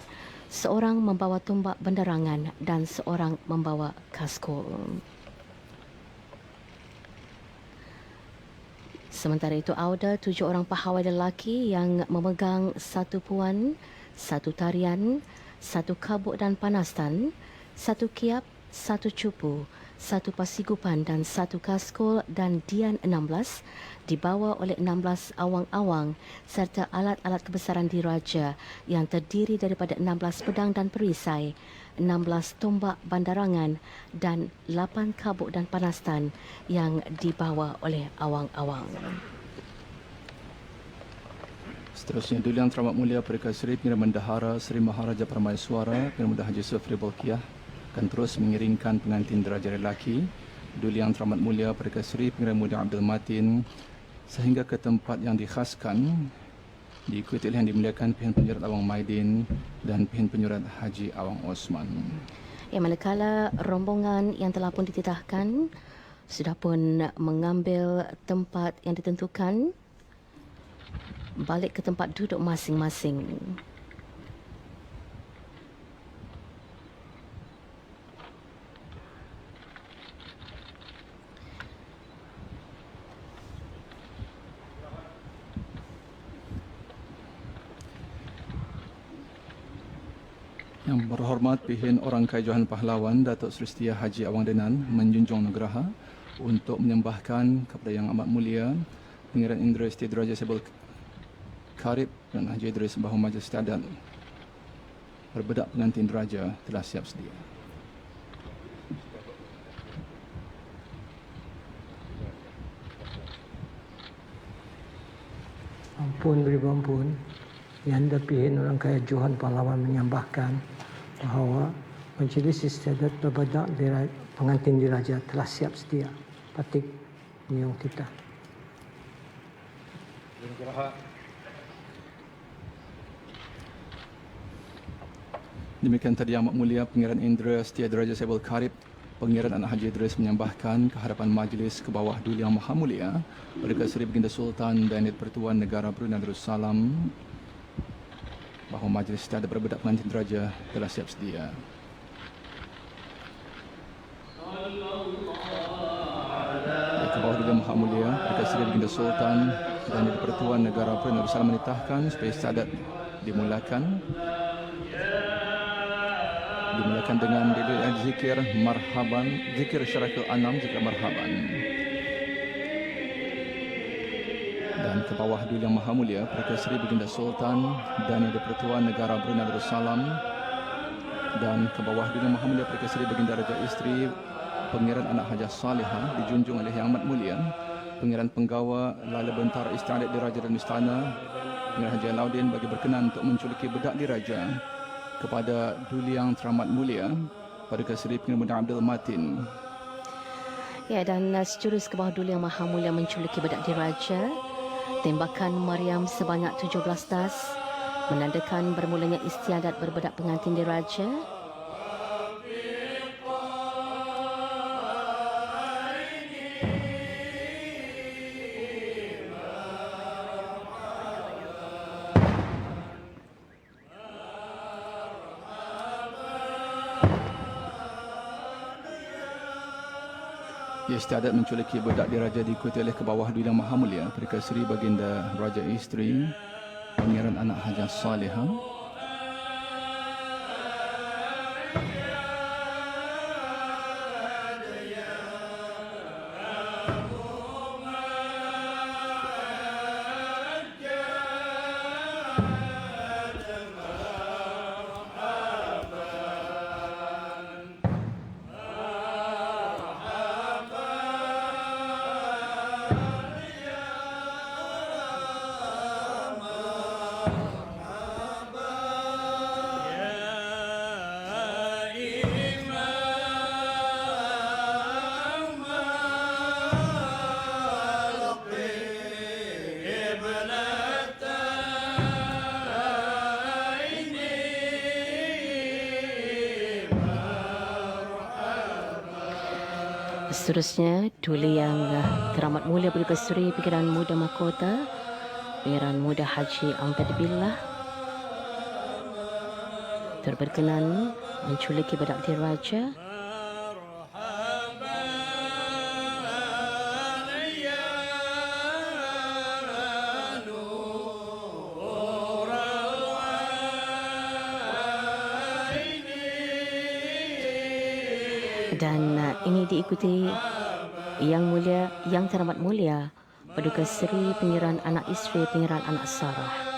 seorang membawa tombak benderangan dan seorang membawa kaskul. Sementara itu, ada 7 orang pahawai lelaki yang memegang 1 puan, 1 tarian, 1 kabuk dan panastan, 1 kiap, 1 cupu, 1 pasigupan dan 1 kaskul dan dian 16, dibawa oleh 16 awang-awang serta alat-alat kebesaran diraja yang terdiri daripada 16 pedang dan perisai, 16 tombak bandarangan dan 8 kabuk dan panastan yang dibawa oleh awang-awang. Seterusnya, Duli Yang Teramat Mulia Perdana Seri Pengiran Bendahara Seri Maharaja Permaiswara Pengiran Muda Haji Sofri Bolkiah akan terus mengiringkan pengantin diraja lelaki Duli Yang Teramat Mulia Perdana Seri Pengiran Muda Abdul Matin sehingga ke tempat yang dikhaskan, diikuti oleh Yang Dimuliakan Pilihan Penjurat Awang Maidin dan Pilihan Penjurat Haji Awang Osman. Ya, manakala rombongan yang telah pun dititahkan sudah pun mengambil tempat yang ditentukan, balik ke tempat duduk masing-masing. Yang berhormat Pihin Orang Kai Johan Pahlawan Datuk Seri Setia Haji Awang Denan menjunjung Nugraha untuk menyembahkan kepada Yang Amat Mulia Pengiran Indra Siti Diraja Sebel Karib dan Haji Idris bahawa majlis istiadat berbedak pengantin diraja telah siap sedia. Ampun beri ampun. Yang Pihin Orang Kaya Johan Pahlawan menyambahkan bahawa majlis istiadat berbedak pengantin diraja telah siap sedia. Patik Niung Tita. Demikian tadi Yang Amat Mulia Pengiran Indra Setia Diraja Sebel Karib Pengiran Anak Haji Idris menyambahkan ke hadapan majlis ke bawah Duli Yang Maha Mulia Perdana Seri Baginda Sultan dan Pertuan Negara Brunei Darussalam bahawa majlis istiadat berbedak pengantin diraja telah siap sedia. Ke bawah Duli Yang Maha Mulia Perdana Seri Baginda Sultan dan Pertuan Negara Brunei Darussalam menitahkan supaya istiadat dimulakan dengan zikir marhaban, zikir syarafil anam, zikir marhaban. Dan ke bawah Duli Yang Maha Mulia Perdana Seri Baginda Sultan dan Yang Pertuan Negara Brunei Darussalam, dan ke bawah Duli Yang Maha Mulia Perdana Seri Baginda Raja Isteri Pengiran Anak Hajah Salihah dijunjung oleh Yang Amat Mulia Pengiran Penggawa Lala Bentara Istiadat Diraja dan Istana Pengiran Haji Alauddin bagi berkenan untuk menculiki bedak diraja kepada Duli Yang Teramat Mulia Perdana Seri Pengiran Muda Abdul Matin. Ya, dan sejurus ke bawah Duli Yang Maha Mulia menculiki bedak diraja, tembakan Maryam sebanyak 17 das menandakan bermulanya istiadat berbedak pengantin diraja. Istiadat menculiki bedak diraja diikuti oleh ke bawah Duli Yang Maha Mulia Perdana Seri Baginda Raja Isteri Pangeran Anak Hajah Salihah. Seterusnya, Duli Yang Teramat Mulia Budi Seri Pengiran Muda Mahkota, Pengiran Muda Haji Angkat Billah berkenan menculiki bedak diraja. Dan ini diikuti Yang Teramat Mulia Paduka Seri Pengiran Anak Isteri Pengiran Anak Sarah.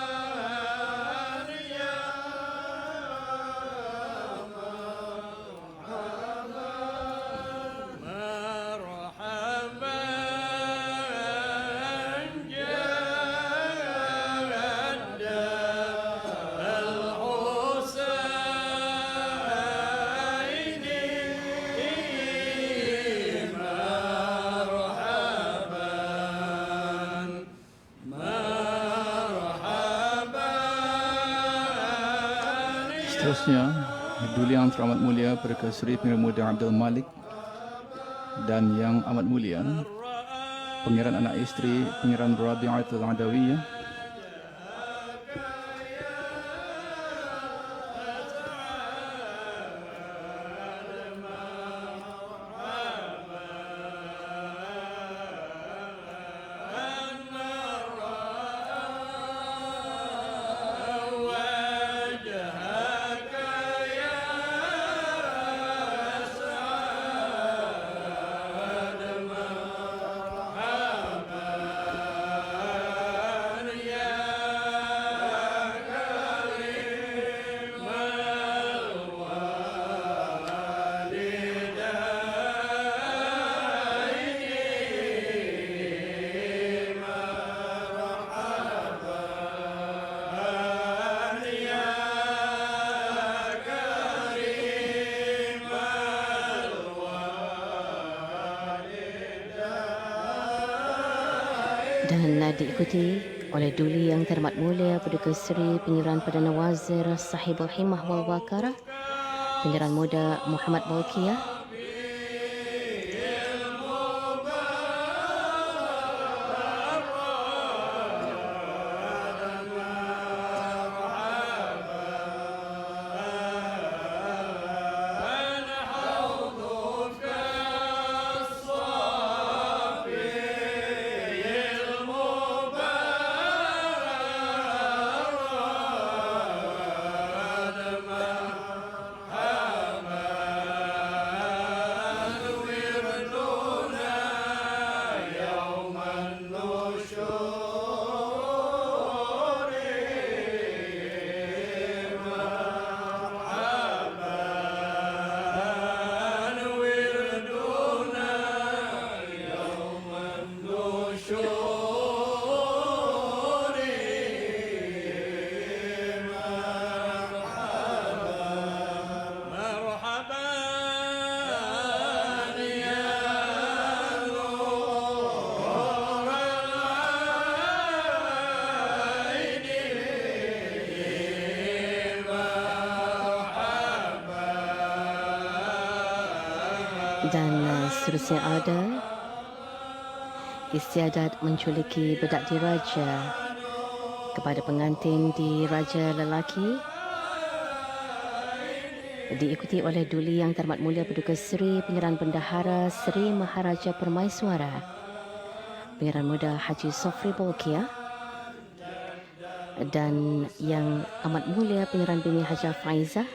Seterusnya, Duli Yang Teramat Mulia Perdana Seri Pengiran Muda Abdul Malik dan Yang Amat Mulia Pengiran Anak Isteri Pengiran Rabi'atul Adawiyah. Dan diikuti oleh Duli Yang Teramat Mulia Paduka Seri Pengiran Perdana Wazir Sahibul Himmah wal Waqarah, Pengiran Muda Muhammad Bolkiah, dan seterusnya ada istiadat menculiki bedak diraja kepada pengantin diraja lelaki diikuti oleh Duli Yang Terhormat Mulia Paduka Seri Pengeran Bendahara Seri Maharaja Permaiswara Pengeran Muda Haji Sofri Bolkiah dan Yang Amat Mulia Pengeran Bini Hajah Faizah,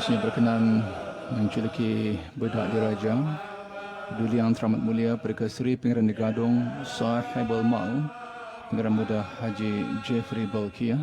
seterusnya berkenan menjuluki Bedak Diraja Duli Yang Teramat Mulia Paduka Seri Pengeran Negadong Sahibul Mal Pengeran Muda Haji Jeffrey Bolkiah.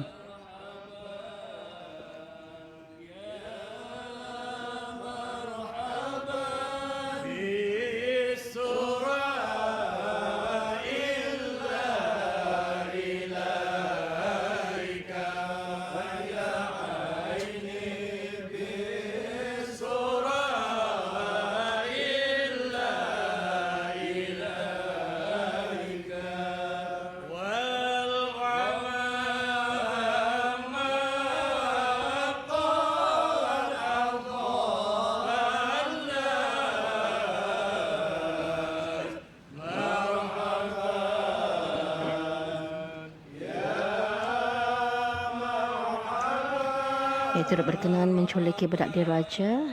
Turut berkenan menculiki Bedak Diraja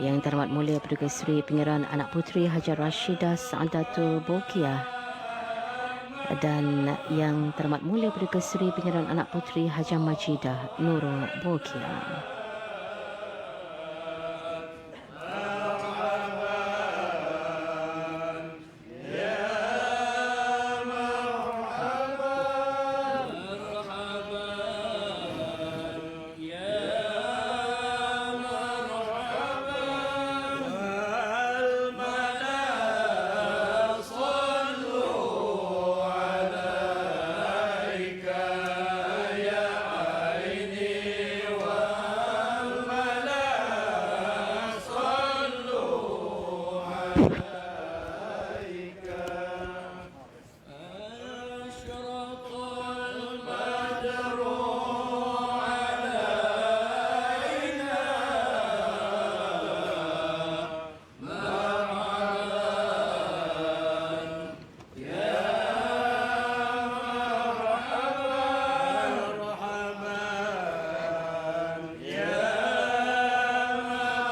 Yang Terhormat Mulia Paduka Seri Pengeran Anak Puteri Hajar Rashidah Saadatul Bolkiah dan Yang Terhormat Mulia Paduka Seri Pengeran Anak Puteri Hajah Majidah Nurul Bolkiah.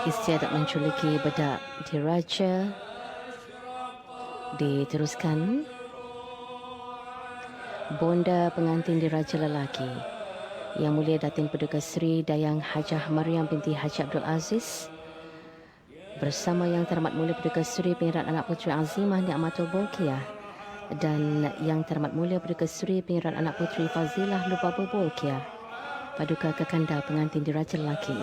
Istiadat menculiki Bedak Diraja diteruskan Bonda Pengantin Diraja Lelaki Yang Mulia Datin Paduka Seri Dayang Hajah Mariam binti Haji Abdul Aziz bersama Yang Terhormat Mulia Paduka Seri Pengeran Anak Puteri Azimah Ni'matul Bolkiah dan Yang Terhormat Mulia Paduka Seri Pengeran Anak Puteri Fazilah Lubabul Bolkiah Paduka Kekanda Pengantin Diraja Lelaki.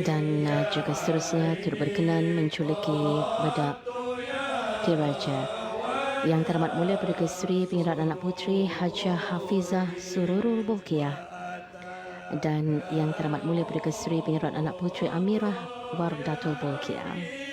dan juga seterusnya turut berkenan menculiki bedak diraja. Yang Terhormat Mulia Perdana Seri Pengirat Anak Puteri Hajah Hafizah Sururul Bolkiah dan Yang Terhormat Mulia Perdana Seri Pengirat Anak Puteri Amirah Wardatul Bolkiah.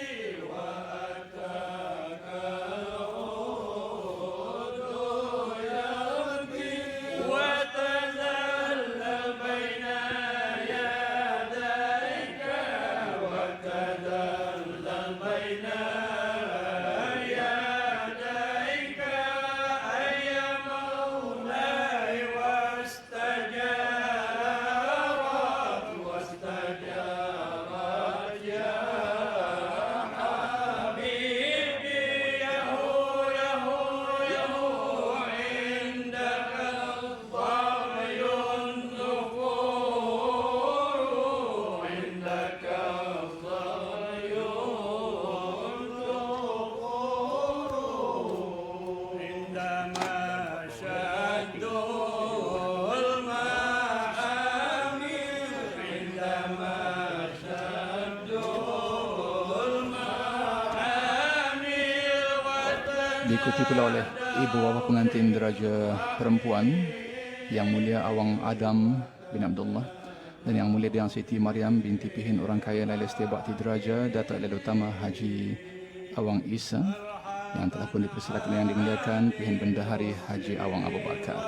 Diikuti pula oleh Ibu Bapa Pengantin Diraja Perempuan Yang Mulia Awang Adam bin Abdullah dan Yang Mulia Dayang Siti Mariam binti Pihin Orang Kaya Laila Setia Bakti Diraja Datuk Laila Utama Haji Awang Isa yang telah pun dipersilakan yang dimuliakan Pihin Bendahari Haji Awang Abu Bakar.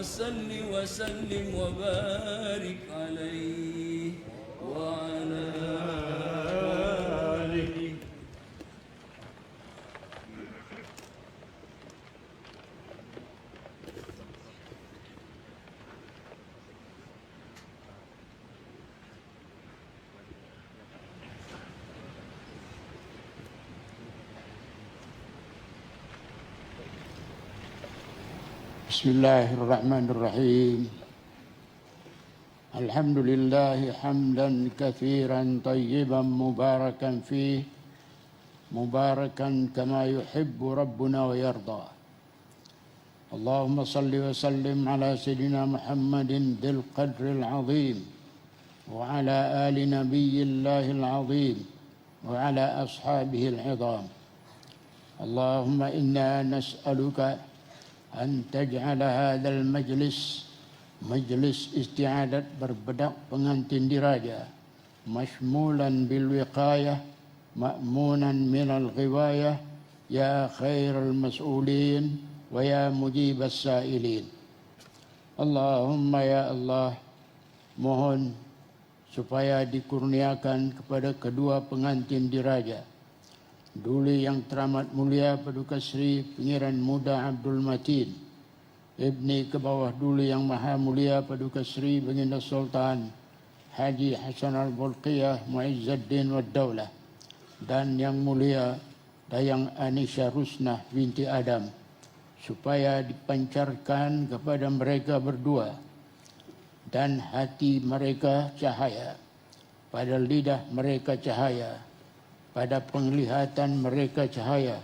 صل وسلم وبارك عليه وعلى آله. بسم الله الرحمن الرحيم. الحمد لله حمدا كثيرا طيبا مباركا فيه مباركا كما يحب ربنا ويرضى. اللهم صل وسلم على سيدنا محمد ذي القدر العظيم وعلى آل نبي الله العظيم وعلى أصحابه العظام. اللهم إنا نسألك أن تجعل هذا المجلس مجلس استعادة berbedak pengantin diraja مشمولا بالوقاية مأمونا من الغواية يا خير المسؤولين ويا مجيب السائلين. اللهم ya Allah, mohon supaya dikurniakan kepada kedua pengantin diraja Duli Yang Teramat Mulia Paduka Seri Pengiran Muda Abdul Matin, Ibni ke bawah Duli Yang Maha Mulia Paduka Seri Baginda Sultan Haji Hasan Al-Bolkiah Muizzuddin Wad Daulah, dan Yang Mulia Dayang Anisha Rusnah binti Adam, supaya dipancarkan kepada mereka berdua dan hati mereka cahaya, pada lidah mereka cahaya, pada penglihatan mereka cahaya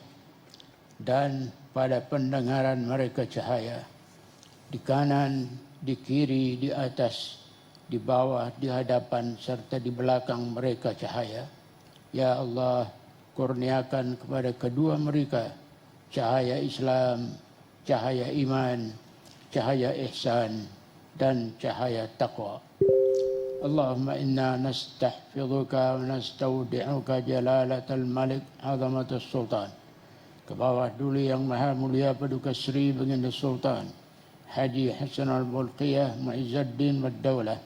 dan pada pendengaran mereka cahaya. Di kanan, di kiri, di atas, di bawah, di hadapan serta di belakang mereka cahaya. Ya Allah, kurniakan kepada kedua mereka cahaya Islam, cahaya iman, cahaya ihsan dan cahaya taqwa. Allahumma inna nastahfizuka wa nastaudi'uka jalalatal malik azamatul sultan. Ke bawah dulu yang maha mulia Paduka Sri Baginda Sultan Haji Hasan al-Bolqiyah Mu'izzuddin wad-Daulah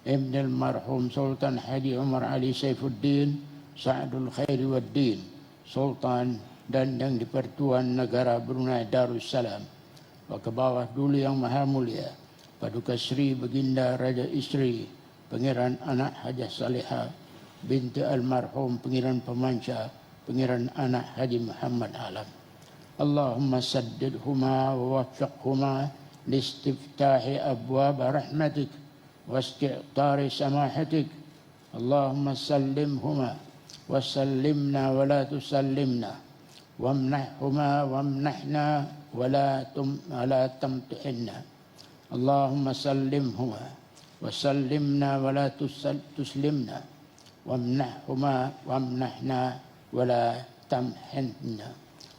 Ibn al-Marhum Sultan Haji Umar Ali Saifuddin Sa'adul Khairi wad-Din Sultan dan yang di-Pertuan Negara Brunei Darussalam. Ke bawah dulu yang maha mulia Paduka Sri Baginda Raja Isteri Pangeran Anak Hajah Salihah binti almarhum Pangeran Pemanca Pangeran Anak Haji Muhammad Alam. Allahumma saddidhuma wa waffiqhuma listiftahi abwab rahmatik wa isti'tari samahatik. Allahumma sallimhuma wa sallimna wa la tusallimna wamnahhuma wamnahna wa la tamtihinna. Allahumma sallimhuma wa sallimna wa la tuslimna wamnahhuma wamnahna ولا تمحننا.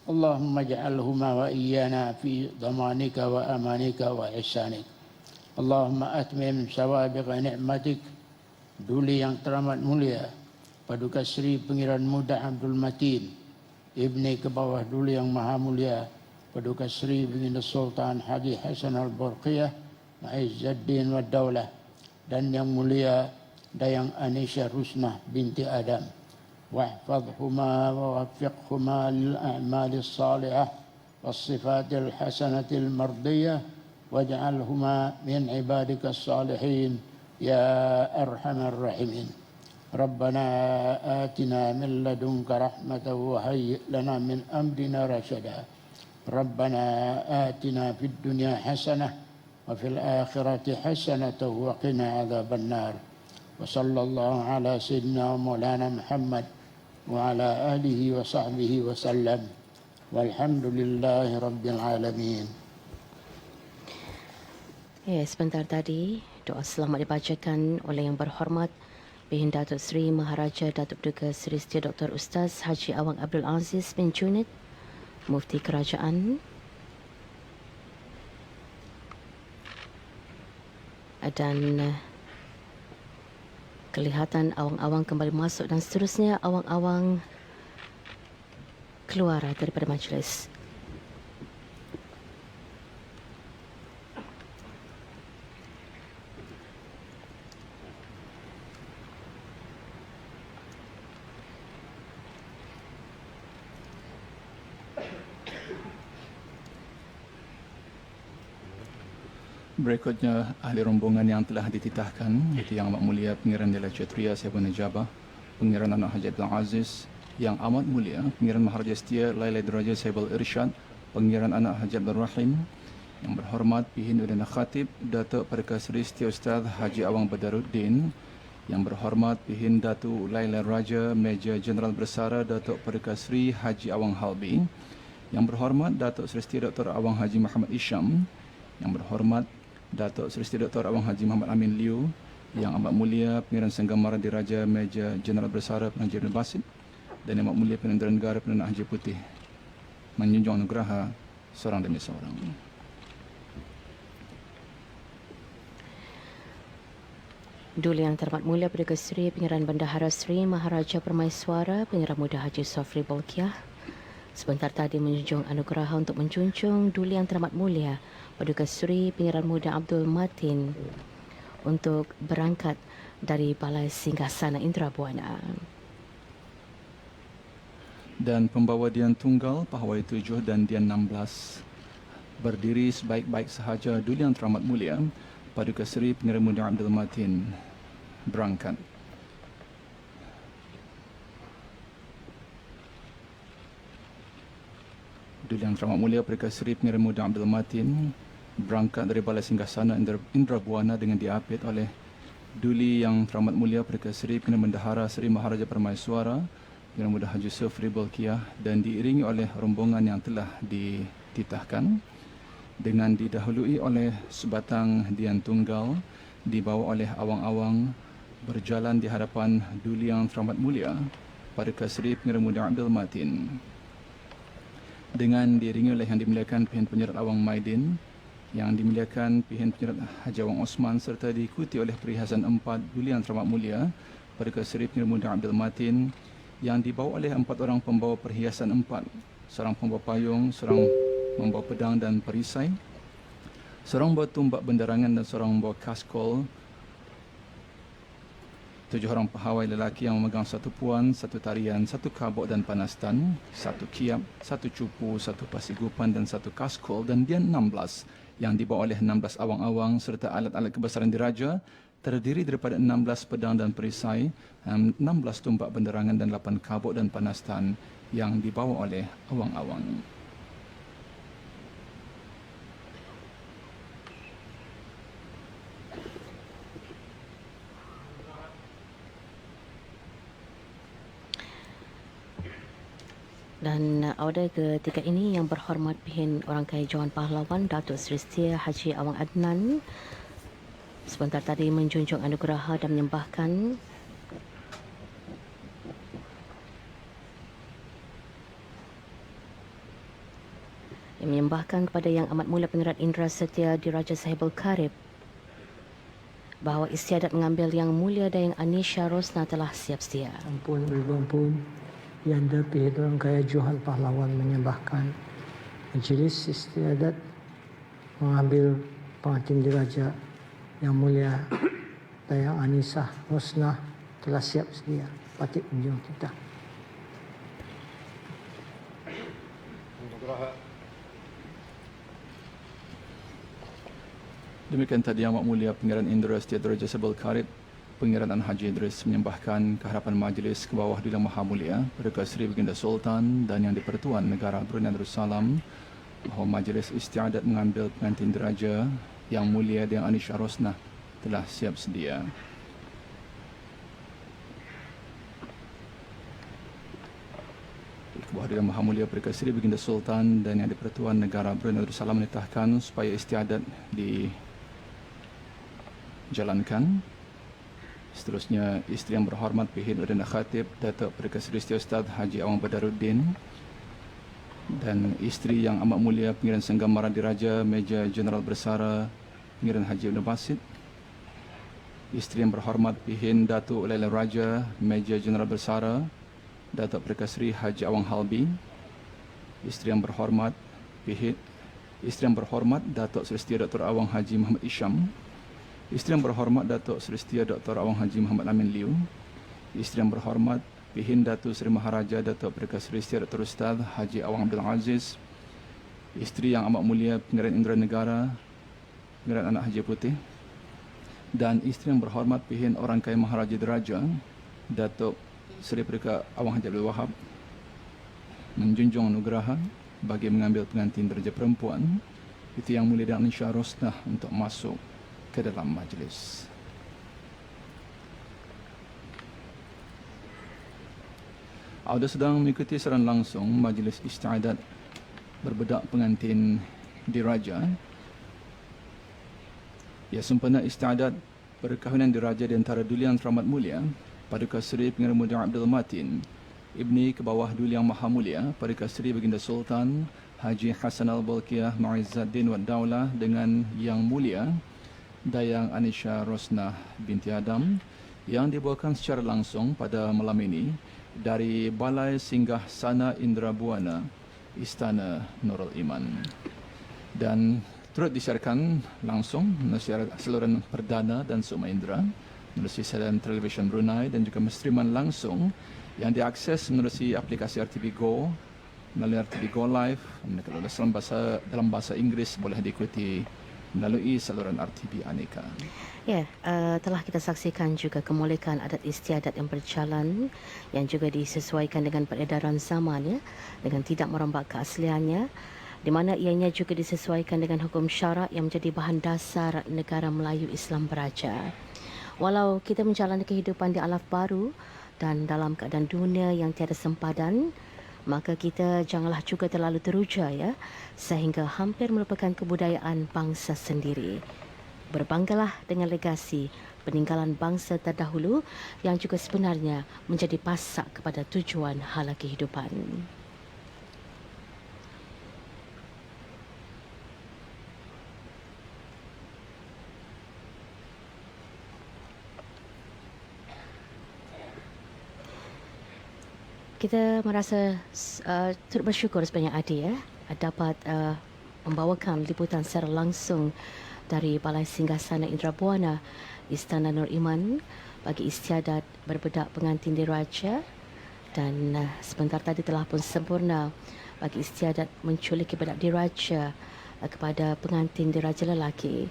اللهم اجعلهما وإيانا في ضمانك وأمانك وإحسانك. اللهم أتمم سوابغ نعمتك. Duli yang teramat mulia Paduka Sri Pangeran Muda Abdul Matin Ibni ke bawah duli yang maha mulia Paduka Sri Baginda Sultan Haji Hasan al-Bolqiyah Mu'izzuddin wad-Daulah dan yang mulia Dayang Anisha Rusnah binti Adam. واحفظهما ووفقهما للأعمال الصالحة والصفات الحسنة المرضية واجعلهما من عبادك الصالحين يا أرحم الراحمين. ربنا آتنا من لدنك رحمة وهيئ لنا من أمرنا رشدا. ربنا آتنا في الدنيا حسنة وفي الآخرة حسنة وقنا عذاب النار. وصلى الله على سيدنا مولانا محمد وعلى آله وصحبه وسلم والحمد لله رب العالمين. Ya, sebentar tadi doa selamat dibacakan oleh Yang Berhormat Baginda Datuk Seri Maharaja Datuk Paduka Seri Setia Dr. Ustaz Haji Awang Abdul Aziz bin Junid, Mufti Kerajaan, dan kelihatan awang-awang kembali masuk dan seterusnya awang-awang keluar daripada majlis. Berikutnya ahli rombongan yang telah dititahkan iaitu Yang Amat Mulia Pangeran Dela Kshatriya Saibul Najabah Pangeran Anak Haji Abdul Aziz, Yang Amat Mulia Pangeran Maharaja Setia Lailai Deraja Saibul Irsyad Pangeran Anak Haji Abdul Rahim, Yang Berhormat Pihin Udana Khatib Datuk Paduka Seri Setia Ustaz Haji Awang Badaruddin, Yang Berhormat Pihin Datuk Lailai Raja Meja Jeneral Bersara Datuk Paduka Seri Haji Awang Halbi, Yang Berhormat Datuk Seri Setia Dr. Awang Haji Muhammad Isham, Yang Berhormat Datuk Seri Setia Dr. Awang Haji Muhammad Amin Liu, Yang Amat Mulia Pangeran Senggamara Diraja Meja Jeneral Bersara Penajir bin Basit, dan Yang Amat Mulia Perdana Negara Perdana Haji Putih menjunjung anugerah seorang demi seorang. Duli Yang Terhormat Mulia Paduka Seri Pangeran Bendahara Seri Maharaja Permaiswara Pangeran Muda Haji Sofri Bolkiah sebentar tadi menjunjung anugerah untuk menjunjung Duli Yang Terhormat Mulia Paduka Seri Pangeran Muda Abdul Matin untuk berangkat dari Balai Singgasana Indrabuana. Dan pembawa Dian Tunggal Pahawai 7 dan Dian 16 berdiri sebaik-baik sahaja Duli Yang Terhormat Mulia Paduka Seri Pangeran Muda Abdul Matin berangkat. Duli Yang Terhormat Mulia Paduka Seri Pangeran Muda Abdul Matin berangkat dari Balai Singgasana Indrabuana dengan diapit oleh Duli Yang Terhormat Mulia Paduka Seri Pangeran Bendahara Seri Maharaja Permaiswara Yang Muda Haji Sofri Bolkiah dan diiringi oleh rombongan yang telah dititahkan dengan didahului oleh sebatang dian tunggal dibawa oleh awang-awang berjalan di hadapan Duli Yang Teramat Mulia Paduka Seri Pengira Muda Abdul Matin dengan diiringi oleh yang dimuliakan Pihin Penyerat Awang Maidin, yang dimuliakan Pihin Penyerat Haji Awang Osman serta diikuti oleh perhiasan 4 Duli Yang Teramat Mulia Paduka Seri Pengira Muda Abdul Matin yang dibawa oleh 4 orang pembawa perhiasan 4, seorang pembawa payung, seorang membawa pedang dan perisai, seorang membawa tumbak benderangan dan seorang membawa kaskol. 7 orang pahawai lelaki yang memegang 1 puan, 1 tarian, 1 kabok dan panastan, 1 kiap, 1 cupu, 1 pasigupan dan 1 kaskol, dan dian 16 yang dibawa oleh 16 awang-awang serta alat-alat kebesaran diraja terdiri daripada 16 pedang dan perisai, 16 tumbak benderangan dan 8 kabok dan panastan yang dibawa oleh awang-awang. Dan order ketiga ini yang berhormat Pihin Orang Kaya Johan Pahlawan Datuk Seri Setia Haji Awang Adnan sebentar tadi menjunjung anugerah dan menyembahkan kepada Yang Amat Mulia Pengerat Indra Setia Diraja Sahibul Karib bahawa istiadat mengambil Yang Mulia Dayang Anisha Rosna telah siap sedia. Ampun beribampun, Yanda Pihin Orang Kaya Johan Pahlawan menyembahkan Majlis Istiadat mengambil pengantin diraja Yang Mulia Dayang Anisha Rosna telah siap sedia. Batik penjung kita. Demikian tadi Yang Amat Mulia Pengiran Indra Setia Diraja Sahibul Karib Pengiran Haji Idris menyembahkan kehadapan majlis ke bawah Duli Yang Maha Mulia Paduka Seri Baginda Sultan dan Yang di-Pertuan Negara Brunei Darussalam bahawa majlis istiadat mengambil pengantin diraja Yang Mulia Dayang Anisha Rosnah telah siap sedia. Ke bawah Duli Yang Maha Mulia Paduka Seri Baginda Sultan dan Yang di-Pertuan Negara Brunei Darussalam menitahkan supaya istiadat dijalankan. Seterusnya, isteri yang berhormat Pihin Udin Khatib Datuk Paduka Seri Setia Ustaz Haji Awang Badaruddin dan isteri yang amat mulia Pengiran Senggam Mara Diraja Meja Jeneral Bersara Pengiran Haji Ibn Basit, isteri yang berhormat Pihin Datuk Laila Raja Meja Jeneral Bersara Datuk Paduka Seri Haji Awang Halbi, isteri yang berhormat Datuk Seri Setia Dr. Awang Haji Muhammad Isham, isteri yang berhormat Datuk Seri Setia Dr. Awang Haji Muhammad Amin Liu, isteri yang berhormat Pihin Datuk Seri Maharaja Datuk Paduka Seri Setia Dr. Ustaz Haji Awang Abdul Aziz, isteri yang amat mulia Pengiran Indra Negara Pengiran Anak Haji Putih, dan isteri yang berhormat Pihin Orang Kaya Maharaja Diraja Datuk Seri Paduka Awang Haji Abdul Wahab menjunjung anugerah bagi mengambil pengantin diraja perempuan itu Yang Mulia Dayang Anisha Rosnah untuk masuk ke dalam majlis. Anda sedang mengikuti secara langsung majlis istiadat berbedak pengantin diraja. Ya, sempena istiadat perkahwinan diraja di antara Duli Yang Teramat Mulia Paduka Seri Pengira Muda Abdul Matin Ibni ke bawah Duli Yang Maha Mulia Paduka Seri Baginda Sultan Haji Hasan Al-Bolkiah Mu'izzuddin Wad Daulah dengan Yang Mulia Dayang Anisha Rosnah binti Adam yang dibawakan secara langsung pada malam ini dari Balai Singgah Sana Indrabuana Istana Nurul Iman dan turut disiarkan langsung melalui saluran perdana dan Sukma Indra melalui saluran televisyen Brunei dan juga streaman langsung yang diakses melalui aplikasi RTB Go, melalui RTB Go Live. Kalau dalam bahasa Inggeris boleh diikuti melalui saluran RTB Aneka. Ya, telah kita saksikan juga kemuliaan adat istiadat yang berjalan yang juga disesuaikan dengan peredaran zaman ya, dengan tidak merombak keasliannya, di mana ianya juga disesuaikan dengan hukum syarak yang menjadi bahan dasar negara Melayu Islam Beraja. Walau kita menjalani kehidupan di alaf baru, dan dalam keadaan dunia yang tiada sempadan, maka kita janganlah juga terlalu teruja ya, sehingga hampir merupakan kebudayaan bangsa sendiri. Berbanggalah dengan legasi peninggalan bangsa terdahulu yang juga sebenarnya menjadi pasak kepada tujuan hala kehidupan. Kita merasa turut bersyukur sebenarnya Adi ya, dapat membawakan liputan secara langsung dari Balai Singgasana Indrabuana Istana Nur Iman bagi istiadat berbedak pengantin diraja, dan sebentar tadi telah pun sempurna bagi istiadat menculiki bedak diraja kepada pengantin diraja lelaki.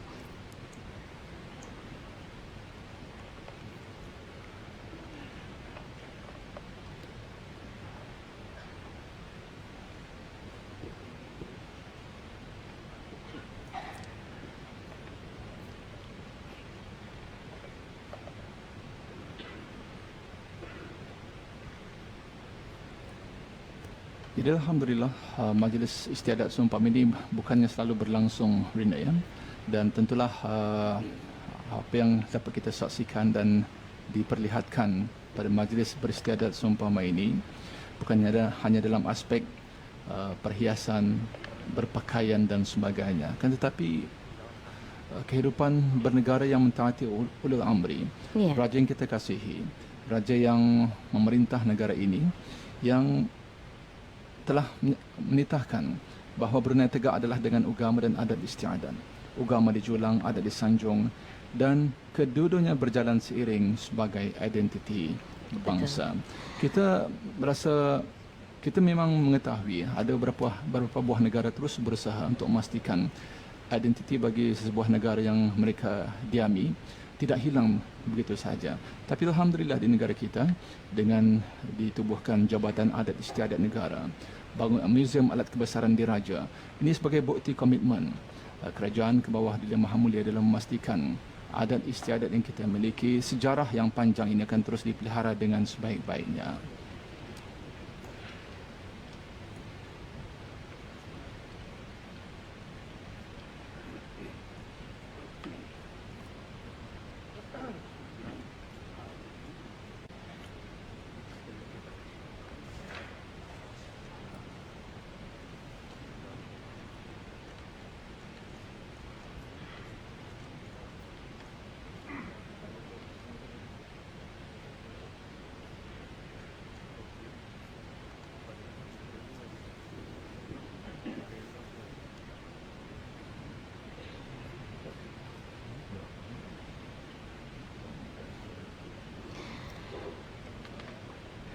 Jadi Alhamdulillah, majlis istiadat sumpah ini bukannya selalu berlangsung, Rinda ya. Dan tentulah apa yang dapat kita saksikan dan diperlihatkan pada majlis beristiadat sumpah ini bukannya hanya dalam aspek perhiasan, berpakaian dan sebagainya. Kan tetapi kehidupan bernegara yang mentaati ulul amri, raja yang kita kasihi, raja yang memerintah negara ini, yang telah menitahkan bahawa Brunei Tegak adalah dengan agama dan adat istiadat. Agama dijulang, adat disanjung, dan kedua-duanya berjalan seiring sebagai identiti bangsa. Kita merasa kita memang mengetahui ada beberapa buah negara terus berusaha untuk memastikan identiti bagi sebuah negara yang mereka diami tidak hilang begitu saja. Tapi Alhamdulillah di negara kita dengan ditubuhkan Jabatan Adat Istiadat Negara, bangun Museum Alat Kebesaran Diraja, ini sebagai bukti komitmen kerajaan ke bawah Yang Maha Mulia dalam memastikan adat istiadat yang kita miliki, sejarah yang panjang ini akan terus dipelihara dengan sebaik-baiknya.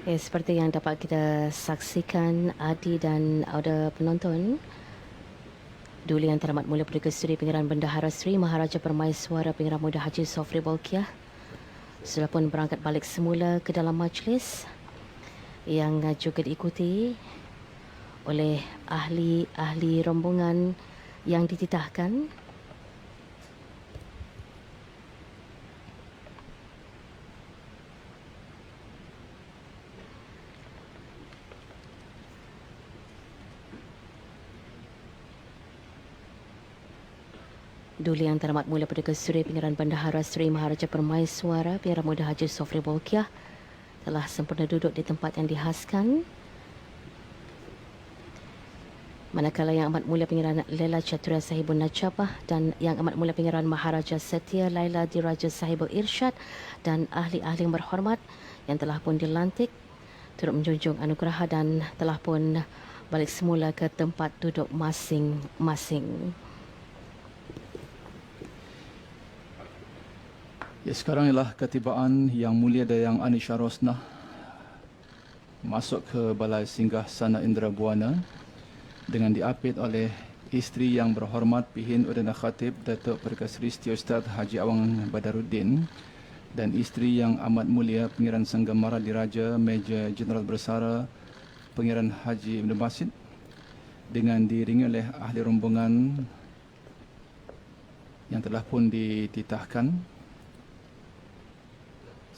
Seperti yang dapat kita saksikan Adi dan ada penonton, Duli Yang Teramat Mulia Perdana Seri Pengiran Bendahara Seri Maharaja Permaiswara Pengiran Muda Haji Sofri Bolkiah sudah pun berangkat balik semula ke dalam majlis yang juga diikuti oleh ahli-ahli rombongan yang dititahkan. Duli Yang Teramat Mulia Perdana Seri Pengiran Bendahara Seri Maharaja Permaiswara Pengiran Muda Haji Sofri Bolkiah telah sempurna duduk di tempat yang dihaskan. Manakala Yang Amat Mulia Pengiran Lela Chatura Sahibul Najabah dan Yang Amat Mulia Pengiran Maharaja Setia Laila Diraja Sahibul Irsyad dan ahli-ahli yang berhormat yang telah pun dilantik turut menjunjung anugerah dan telah pun balik semula ke tempat duduk masing-masing. Ya, sekarang ialah ketibaan Yang Mulia Dayang Anisha Rosnah masuk ke Balai Singgah Sana Indrabuana dengan diapit oleh isteri yang berhormat Pihin Udana Khatib Datuk Perdana Seri Siti Ustaz Haji Awang Badaruddin dan isteri yang amat mulia Pengiran Sanggamara Diraja Major Jeneral Bersara Pengiran Haji Ibn Basit dengan diiringi oleh ahli rombongan yang telah pun dititahkan.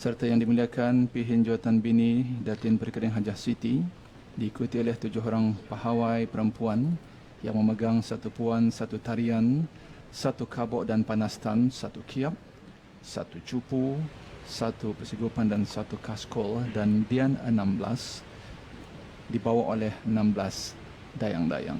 serta yang dimuliakan Pihin Jawatan Bini Datin Perikading Hajah Siti, diikuti oleh 7 orang pahawai perempuan yang memegang 1 puan, 1 tarian, 1 kabok dan panastan, 1 kiap, 1 cupu, 1 persigupan dan 1 kaskol, dan dian 16 dibawa oleh 16 dayang-dayang.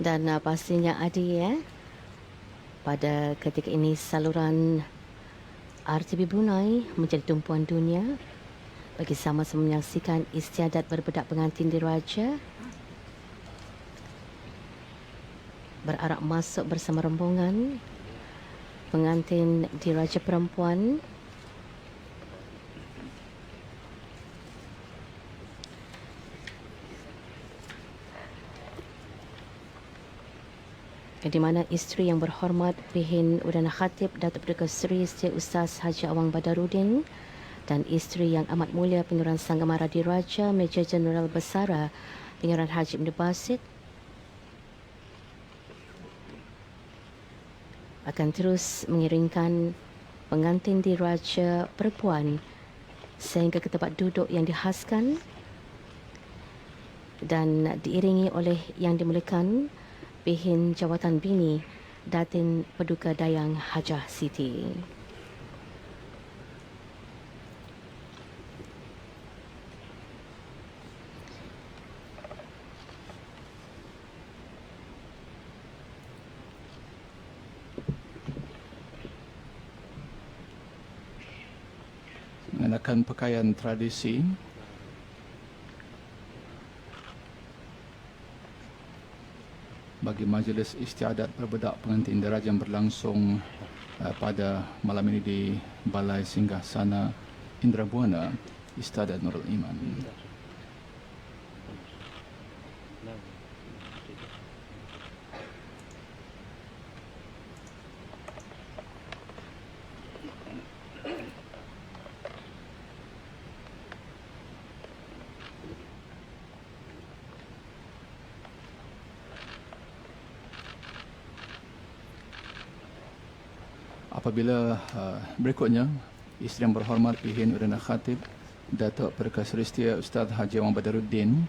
Dan pastinya Adi, pada ketika ini saluran RTB Brunei menjadi tumpuan dunia bagi sama-sama menyaksikan istiadat berbedak pengantin diraja berarak masuk bersama rombongan pengantin diraja perempuan di mana isteri yang berhormat Pihin Udana Khatib Datuk Perdana Seri Sri Ustaz Haji Awang Badaruddin dan isteri yang amat mulia Pengiran Sanggamara Diraja Major Jeneral Besara Pengiran Haji Ibn Basit akan terus mengiringkan pengantin diraja perempuan sehingga ke tempat duduk yang dihaskan dan diiringi oleh yang dimuliakan Pihin Jawatan Bini Datin Paduka Dayang Hajah Siti. Mengenakan pakaian tradisi bagi majlis istiadat berbedak pengantin diraja yang berlangsung pada malam ini di Balai Singgah Sana Indrabuana, Istiadat Nurul Iman. Apabila berikutnya isteri yang berhormat Pihin Udana Khatib Datuk Perdana Seri Ustaz Haji Awang Badaruddin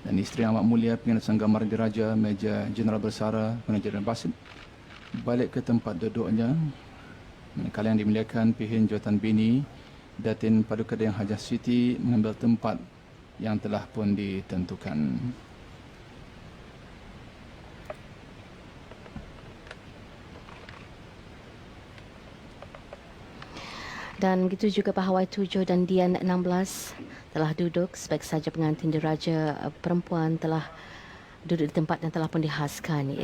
dan isteri yang amat mulia Pengiran Sanggamara Diraja Major Jeneral Besara Pengiran Jeneral Basit balik ke tempat duduknya. Manakala yang dimuliakan Pihin Jawatan Bini Datin Paduka Dayang Hajah Siti mengambil tempat yang telah pun ditentukan. Dan begitu juga pahawai 7 dan dian 16 telah duduk sebaik saja pengantin diraja perempuan telah duduk di tempat yang telah pun dihaskan.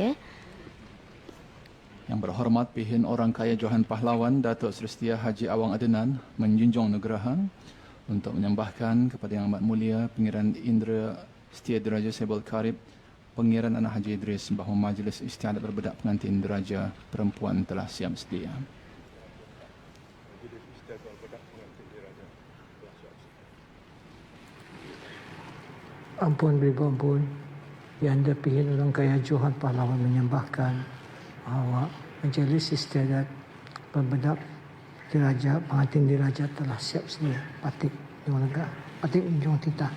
Yang berhormat Pihin Orang Kaya Johan Pahlawan Datuk Seri Setia Haji Awang Adenan menjunjung nugraha untuk menyembahkan kepada yang amat mulia Pengiran Indra Setia Diraja Sebel Karib Pengiran Anak Haji Idris bahawa majlis istiadat berbedak pengantin diraja perempuan telah siap sedia. Ampun beri ampun, Yanda Pihin Orang Kaya Johan Pahlawan menyembahkan bahawa majlis istiadat berbedak diraja pengantin diraja telah siap sedia. Patik Junjung Lega, patik Junjung Titah.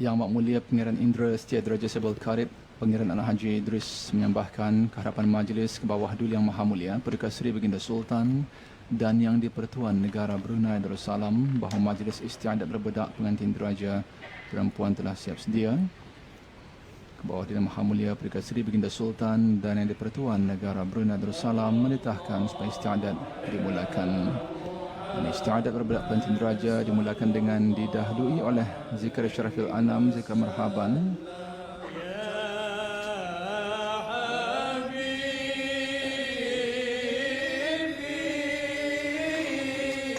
Yang Amat Mulia Pengiran Indra Setia Diraja Sebel Karib Pengiran Anak Haji Idris menyembahkan kehadapan majlis ke bawah Duli Yang Maha Mulia Perdana Seri Baginda Sultan dan Yang di-Pertuan Negara Brunei Darussalam bahawa majlis istiadat berbedak pengantin diraja perempuan telah siap sedia. Ke bawah Duli Yang Maha Mulia Perdana Seri Baginda Sultan dan Yang di-Pertuan Negara Brunei Darussalam menitahkan supaya istiadat dimulakan. Dan istiadat berbedak pengantin diraja dimulakan dengan didahului oleh zikir Syarafil Anam, zikir marhaban.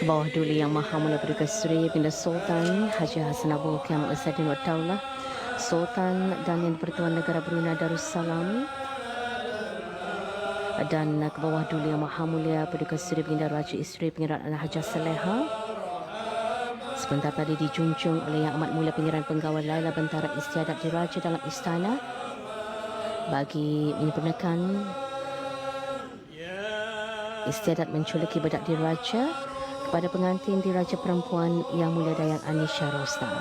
Ke bawah Duli Yang Maha Mulia Paduka Seri Baginda Sultan Haji Hassan Abdul Qayyum Al-Saidin Wad Daulah, Sultan dan Yang di-Pertuan Negara Brunei Darussalam, dan ke bawah Duli Yang Maha Mulia Paduka Seri Baginda Raja Isteri Pengiran Anak Hajah Saleha. Sebentar tadi dijunjung oleh Yang Amat Mulia Pengiran Penggawai Laila Bentara Istiadat Diraja dalam istana bagi menyempurnakan istiadat menculiki bedak diraja kepada pengantin diraja perempuan Yang Mulia Dayang Anisha Rostam.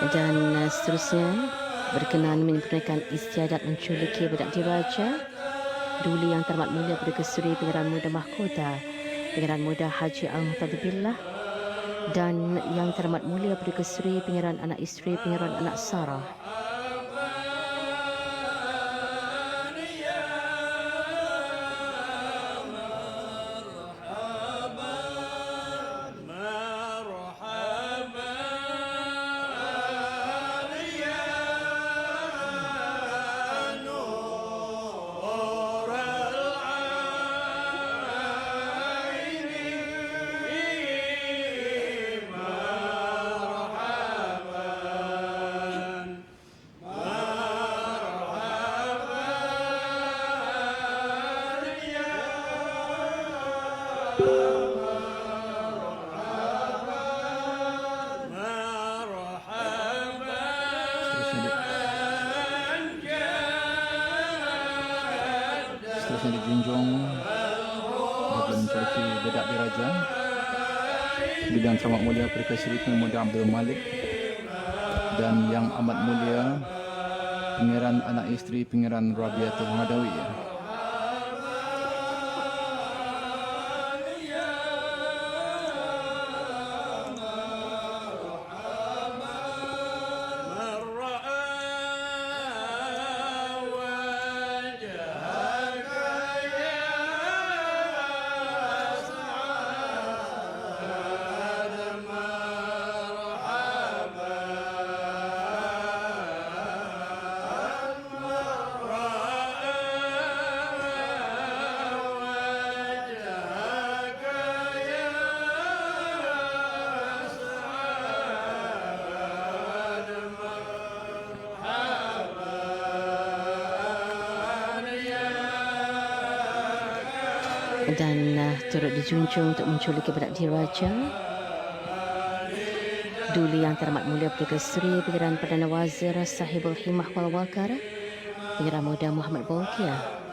Dan seterusnya berkenan menyempurnakan istiadat menculiki bedak diraja Duli Yang Terhormat Mulia Paduka Seri Pengiran Muda Mahkota Pengiran Muda Haji Al-Muhtadhi Billah, dan Yang Terhormat Mulia Paduka Seri Pengiran Anak Isteri Pengiran Anak Sarah. Seterusnya dijunjung bagi menculiki bedak diraja Bidang Terhormat Mulia Paduka Seri Pengiran Muda Abdul Malik dan Yang Amat Mulia Pengiran Anak Isteri Pengiran Rabiatul Hadawi. Dan turut dijunjung untuk menculiki bedak diraja Duli Yang Terhormat Mulia Paduka Seri Pengiran Perdana Wazir Sahibul Himmah wal Waqar Pengiran Muda Muhammad Bawqiyah.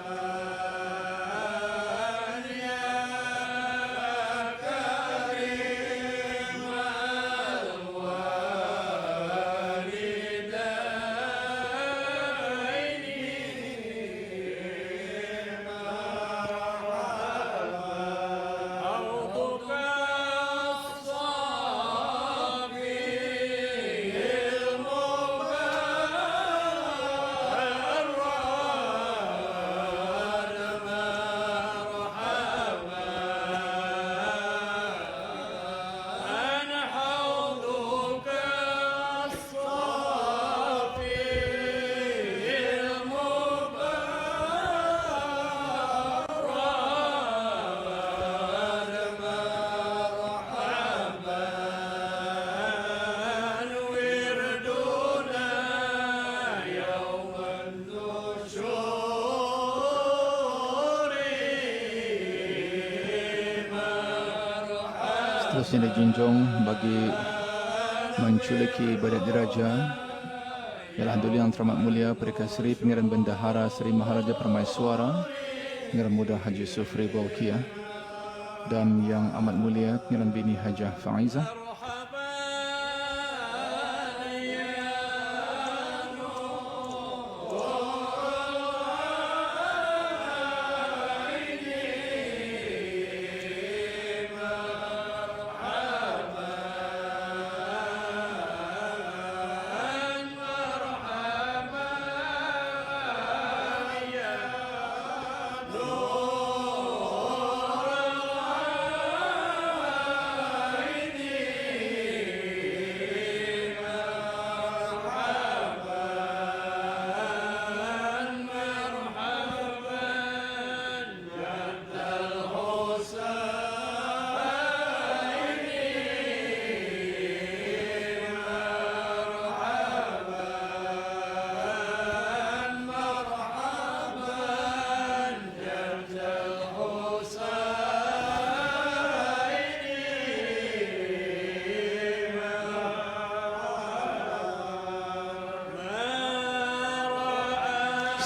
Seterusnya dijunjung bagi menculiki badat diraja ialah Duli Yang Teramat Mulia Perdana Seri Pangeran Bendahara Seri Maharaja Permaiswara Pangeran Muda Haji Sufri Bolkiah dan Yang Amat Mulia Pangeran Bini Hajah Faizah.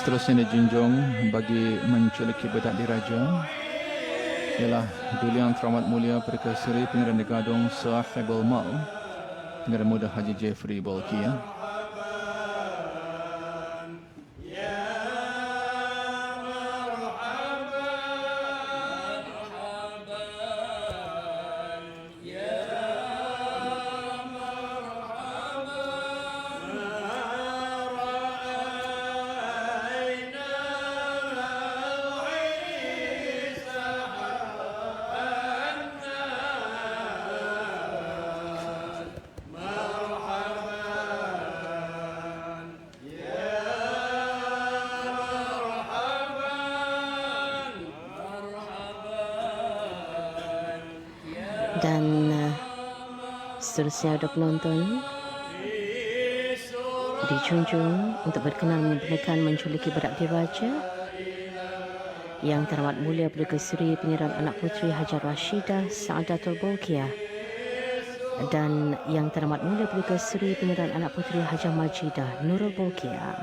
Seterusnya dijunjung bagi menculiki badat diraja ialah Duli Yang Teramat Mulia Perdana Seri Pangeran Negadong Sahibul Mal Pangeran Muda Haji Jeffrey Bolkiah. Dan seterusnya untuk penonton dijunjung untuk berkenan memperkenalkan menculiki badat diraja Yang Teramat Mulia Perdana Seri Pangeran Anak Puteri Hajar Rashidah Saadatul Bolkiah dan Yang Teramat Mulia Perdana Seri Pangeran Anak Puteri Hajar Majidah Nurul Bolkiah.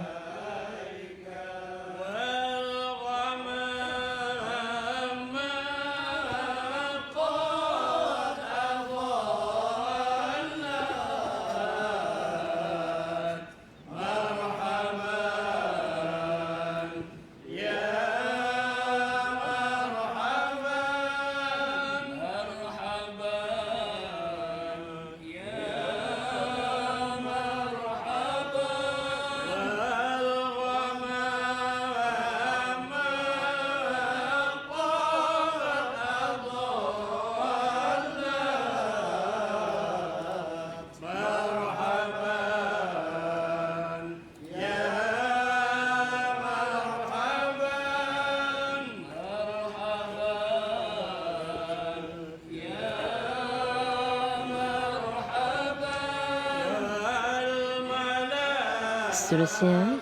Seterusnya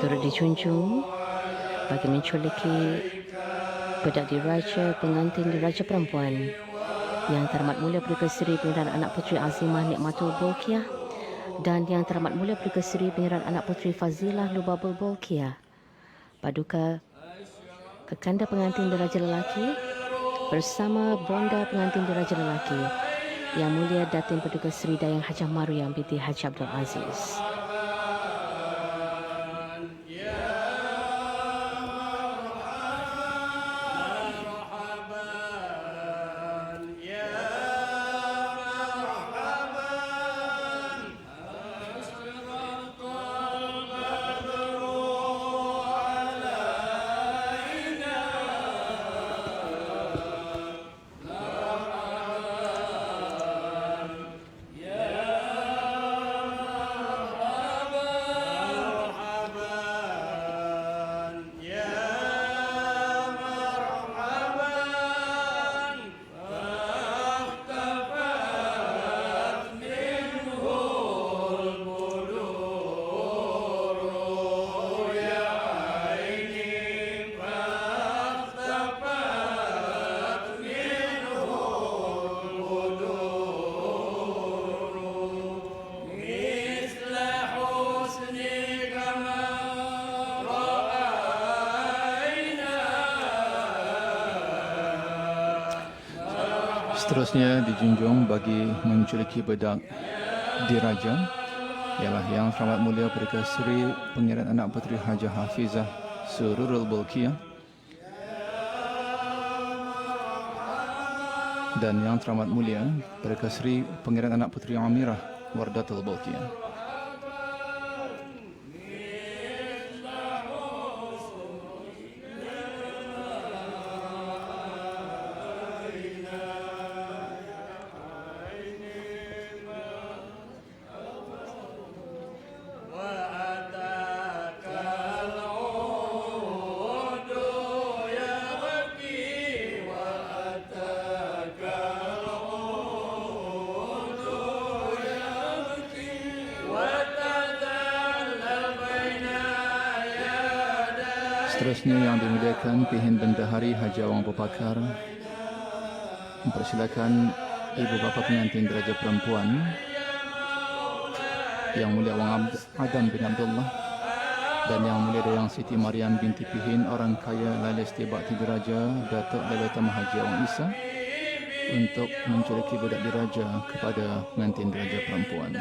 turut dijunjung bagi menculiki badat diraja pengantin diraja perempuan Yang Teramat Mulia Perdana Seri Pangeran Anak Puteri Azimah Nikmatul Bolkiah dan Yang Teramat Mulia Perdana Seri Pangeran Anak Puteri Fazilah Lubabul Bolkiah. Paduka kekanda pengantin diraja lelaki bersama bonda pengantin diraja lelaki Yang Mulia Datin Paduka Seri Dayang Hajah Maryam binti Haji Abdul Aziz. Seterusnya dijunjung bagi menculiki bedak diraja ialah Yang Teramat Mulia Perdana Seri Pengiran Anak Puteri Hajah Hafizah Sururul Bulkiyah dan Yang Teramat Mulia Perdana Seri Pengiran Anak Puteri Amirah Wardatul Bulkiyah. Seterusnya yang dimuliakan Pihin Bendahari Haji Awang Abu Bakar mempersilakan Ibu Bapa pengantin diraja perempuan Yang Mulia Awang Adam bin Abdullah dan Yang Mulia Dayang Siti Maryam binti Pihin orang kaya Lailasti Bakti Diraja Datuk Lailatul Haji Awang Isa untuk menculiki budak diraja kepada pengantin diraja perempuan.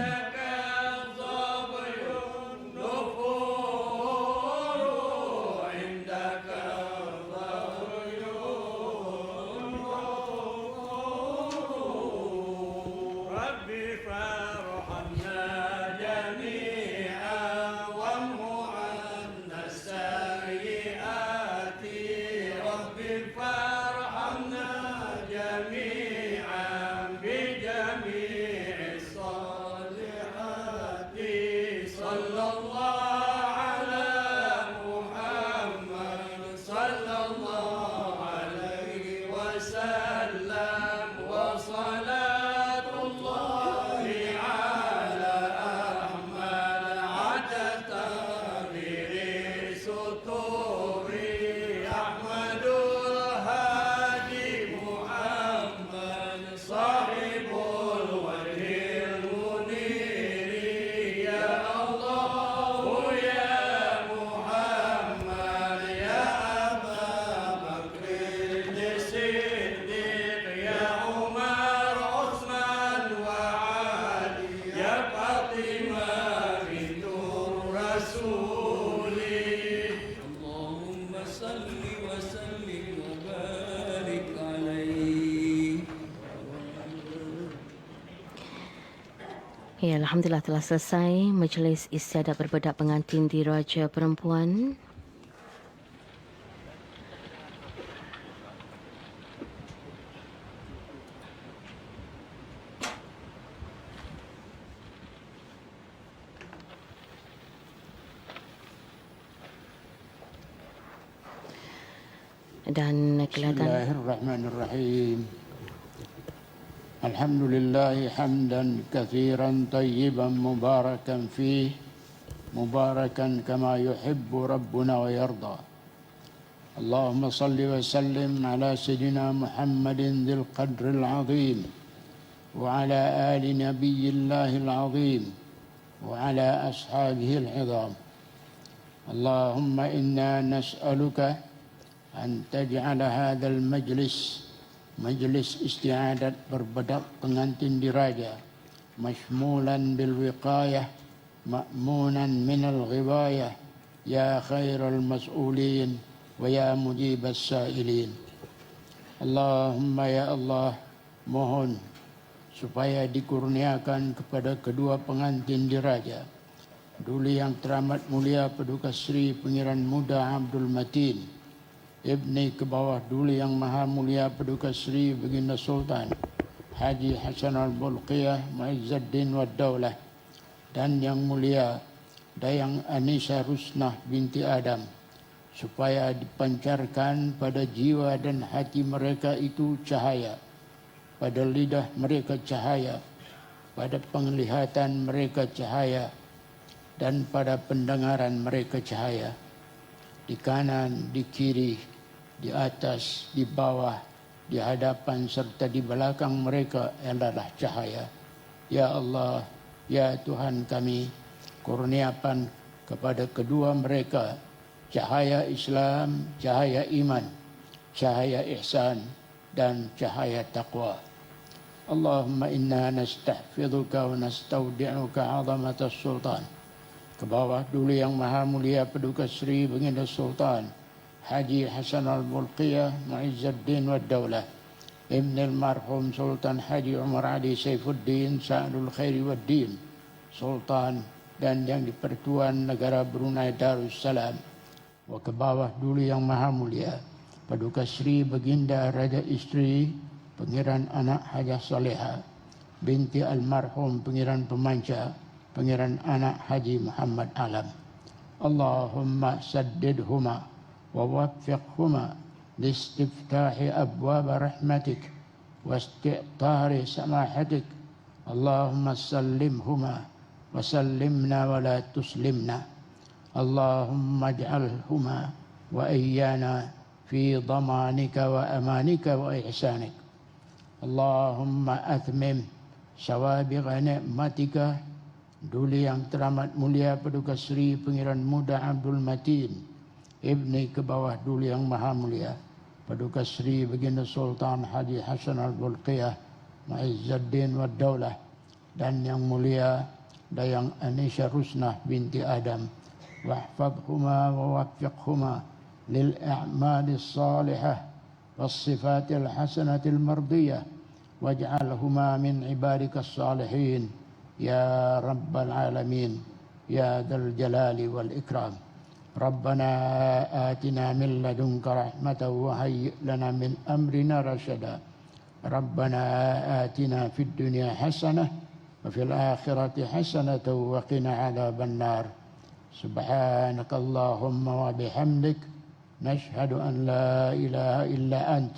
Ya, Alhamdulillah telah selesai majlis istiadat berbedak pengantin diraja perempuan. Dan kelihatan Bismillahirrahmanirrahim. Alhamdulillah hamdan katsiran tayyiban mubarakan fih mubarakan kama yuhibbu rabbuna wa yarda. Allahumma salli wa sallim ala sayyidina Muhammadin dzil qadril azim wa ala ali nabiyillahil azim wa ala ashabihi al-'idham. Allahumma inna nas'aluka an taj'ala hadzal majlis majlis istiadat berbedak pengantin diraja mashmulan bil wiqayah ma'munan min al ghibayah ya khairal mas'ulin wa ya mujibas sa'ilin. Allahumma ya Allah, mohon supaya dikurniakan kepada kedua pengantin diraja Duli Yang Teramat Mulia Paduka Seri Pangeran Muda Abdul Matin Ibni ke bawah Duli Yang Maha Mulia Paduka Seri Baginda Sultan Haji Hasan Al-Bulqiyah Muizzuddin Wad Daulah dan Yang Mulia Dayang Anisa Rusnah binti Adam supaya dipancarkan pada jiwa dan hati mereka itu cahaya, pada lidah mereka cahaya, pada penglihatan mereka cahaya dan pada pendengaran mereka cahaya. Di kanan, di kiri, di atas, di bawah, di hadapan serta di belakang mereka adalah cahaya. Ya Allah, ya Tuhan kami, kurniakan kepada kedua mereka cahaya Islam, cahaya iman, cahaya ihsan dan cahaya taqwa. اللهم إنا نستحفظك ونستودعك عظمة السلطان. Ke bawah dulu Yang Maha Mulia Paduka Seri Baginda Sultan Haji Hasan Al-Bulqiyah Muizzuddin Wad Daulah Ibn Al-Marhum Sultan Haji Umar Ali Saifuddin Sa'adul Khairi Wad Din Sultan dan Yang di-Pertuan Negara Brunei Darussalam. Ke bawah dulu Yang Maha Mulia Paduka Seri Baginda Raja Isteri Pangeran Anak Hajah Salehah binti Almarhum Pangeran Pemanca Pangeran Anak Haji Muhammad Alam. Allahumma saddidhuma wa waffiqhuma listiftahi abwab rahmatik wa isti'tari samahatik. Allahumma sallimhuma wa sallimna wa la tuslimna. Allahumma ij'alhuma wa iyyana fi dhamanika wa amanika wa ihsanik. Allahumma athmim sawabigha ni'matika Duli Yang Teramat Mulia Paduka Seri Pangeran Muda Abdul Matin Ibni ke bawah Duli Yang Maha Mulia Paduka Seri Baginda Sultan Haji Hasan Al-Bulqiyah Muizzuddin Wad Daulah dan Yang Mulia Dayang Anisha Rusnah binti Adam wahfadhuma wa waffiqhuma lil a'malis salihah was sifatil hasanatil mardiyah waj'alhuma min ibadikas salihin يا رب العالمين يا ذا الجلال والإكرام. ربنا آتنا من لدنك رحمة وهيئ لنا من أمرنا رشدا. ربنا آتنا في الدنيا حسنة وفي الآخرة حسنة وقنا عذاب النار. سبحانك اللهم وبحمدك نشهد أن لا إله إلا أنت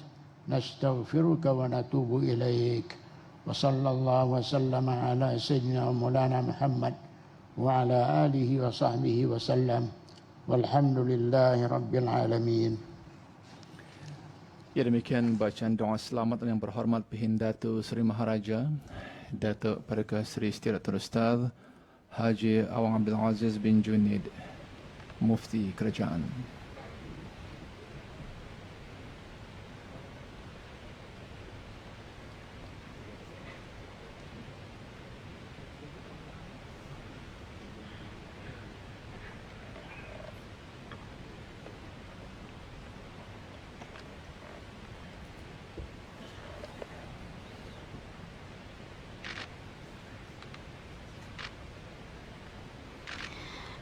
نستغفرك ونتوب إليك. وصلى الله وسلم على سيدنا مولانا محمد وعلى آله وصحبه وسلم والحمد لله رب العالمين. Ya, demikian bacaan doa selamat yang berhormat Pihin Datuk Seri Maharaja Datuk Paduka Seri Siti Dr. Ustaz Haji Awang Abdul Aziz bin Junaid Mufti Kerajaan.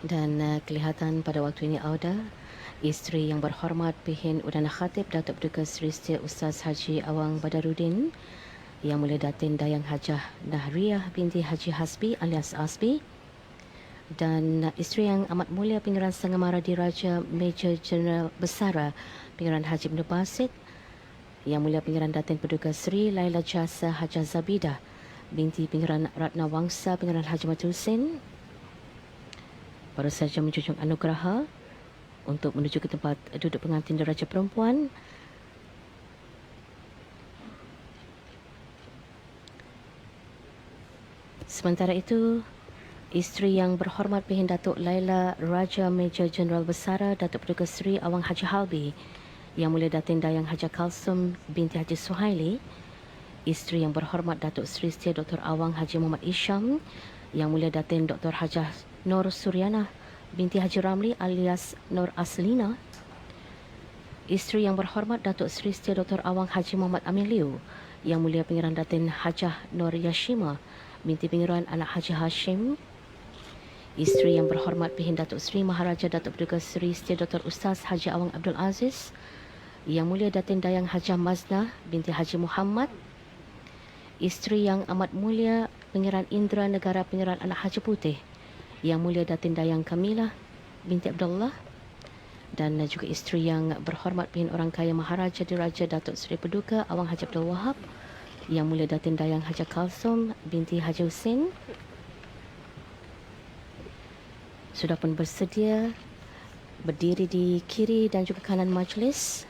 Dan kelihatan pada waktu ini Auda, isteri yang berhormat Pihin Udana Khatib Datuk Paduka Seri Siti Ustaz Haji Awang Badaruddin, Yang Mulia Datin Dayang Hajah Nahriyah binti Haji Hasbi alias Asbi, dan isteri yang amat mulia Pangeran Sangamara Diraja Major Jeneral Besara Pangeran Haji Ibn Basit, Yang Mulia Pangeran Datin Paduka Seri Laila Jasa Hajah Zabidah binti Pangeran Ratna Wangsa Pangeran Haji Mat Hussein, baru saja menjunjung anugerah untuk menuju ke tempat duduk pengantin diraja perempuan. Sementara itu, isteri yang berhormat Pihin Datuk Laila Raja Major Jeneral Besara Datuk Paduka Seri Awang Haji Halbi, Yang Mulia Datin Dayang Haja Kalsum binti Haji Suhaili, isteri yang berhormat Datuk Seri Siti Dr. Awang Haji Muhammad Isham, Yang Mulia Datin Dr. Hajah Nur Suryana binti Haji Ramli alias Nur Aslina, isteri yang berhormat Datuk Seri Siti Dr. Awang Haji Muhammad Amin Liu, Yang Mulia Pangeran Datin Hajah Nur Yashima binti Pangeran Anak Haji Hashim, isteri yang berhormat Pihin Datuk Seri Maharaja Datuk Paduka Seri Siti Dr. Ustaz Haji Awang Abdul Aziz, Yang Mulia Datin Dayang Hajah Maznah binti Haji Muhammad, isteri yang amat mulia Pangeran Indra Negara Pangeran Anak Haji Putih, Yang Mulia Datin Dayang Kamilah binti Abdullah, dan juga isteri yang berhormat Pihin Orang Kaya Maharaja Diraja Datuk Seri Paduka Awang Haji Abdul Wahab, Yang Mulia Datin Dayang Haja Kalsum binti Haji Hussein, sudah pun bersedia berdiri di kiri dan juga kanan majlis.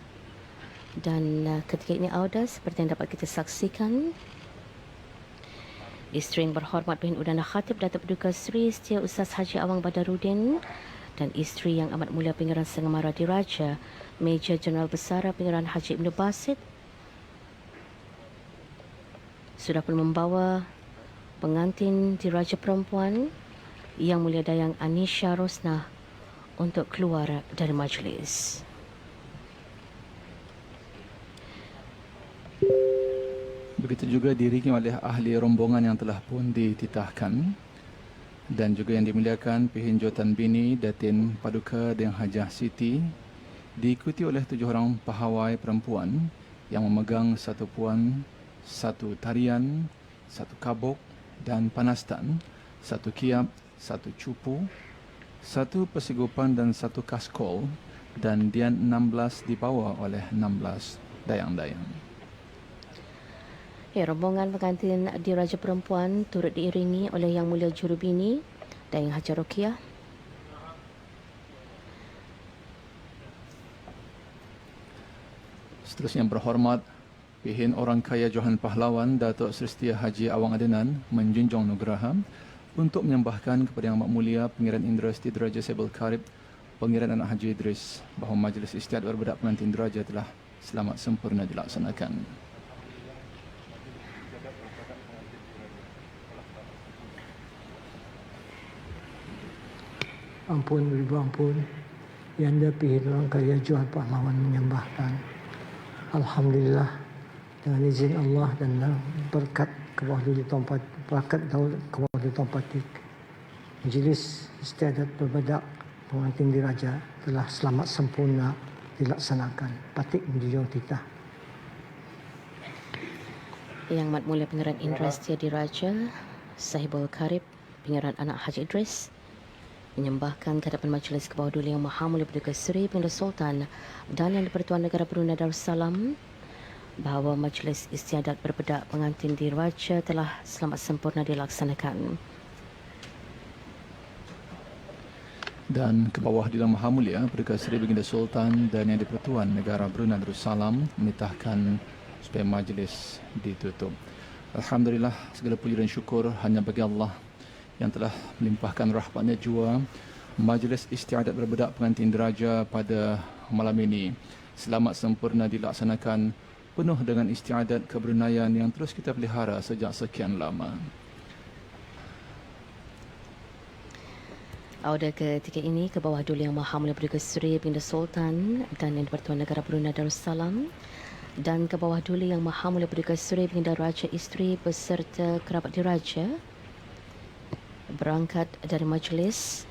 Dan ketika ini Auda, seperti yang dapat kita saksikan, isteri yang berhormat Pihin Udana Khatib Datuk Paduka Seri Siti Ustaz Haji Awang Badaruddin dan isteri yang amat mulia Pangeran Sangamara Diraja Major Jeneral Besara Pangeran Haji Ibn Basit sudah pun membawa pengantin diraja perempuan Yang Mulia Dayang Anisha Rosnah untuk keluar dari majlis. Begitu juga diiringi oleh ahli rombongan yang telah pun dititahkan dan juga yang dimuliakan Pehinjo Tan Bini Datin Paduka Dang Hajah Siti, diikuti oleh 7 orang pahawai perempuan yang memegang 1 puan, 1 tarian, 1 kabuk dan panastan, 1 kiap, 1 cupu, 1 persigupan dan 1 kaskol, dan dian 16 dibawa oleh 16 dayang-dayang. Rombongan pengantin diraja perempuan turut diiringi oleh Yang Mulia Jurubini Dayang Haji Rokiah, Seterusnya berhormat Pihin Orang Kaya Johan Pahlawan Datuk Seri Setia Haji Awang Adenan menjunjung nugraha untuk menyembahkan kepada Yang Amat Mulia Pangeran Indra Siti Diraja Sebel Karib Pangeran Anak Haji Idris bahawa majlis istiadat berbedak pengantin diraja telah selamat sempurna dilaksanakan. Ampun beribu ampun. Yang Pihin Orang Kaya Johan Pahlawan menyembahkan. Alhamdulillah dengan izin Allah dan berkat kewahidul Tuan berkat daulat kewahidul Tuan Patik, Majlis Istiadat Berbedak Pengantin Diraja telah selamat sempurna dilaksanakan. Patik menjunjung titah. Yang Amat Mulia Pangeran Indra Setia Diraja Sahibul Karib Pangeran Anak Haji Idris menyembahkan ke hadapan Majlis Kebawah Duli Yang Maha Mulia Paduka Seri Pengguna Sultan dan Yang di-Pertuan Negara Brunei Darussalam bahawa Majlis Istiadat Berbedak Pengantin Diraja telah selamat sempurna dilaksanakan. Dan ke bawah Duli Yang Maha Mulia Paduka Seri Pengguna Sultan dan Yang di-Pertuan Negara Brunei Darussalam menitahkan supaya majlis ditutup. Alhamdulillah, segala puji dan syukur hanya bagi Allah yang telah melimpahkan rahmatnya jua Majlis Istiadat Berbedak Pengantin Diraja pada malam ini selamat sempurna dilaksanakan penuh dengan istiadat kebrunaian yang terus kita pelihara sejak sekian lama. Auda ketika ini ke bawah Duli Yang Maha Mulia Paduka Seri Pengguna Sultan dan Yang di-Pertuan Negara Brunei Darussalam dan ke bawah Duli Yang Maha Mulia Paduka Seri Pengguna Raja Isteri beserta kerabat diraja berangkat dari majlis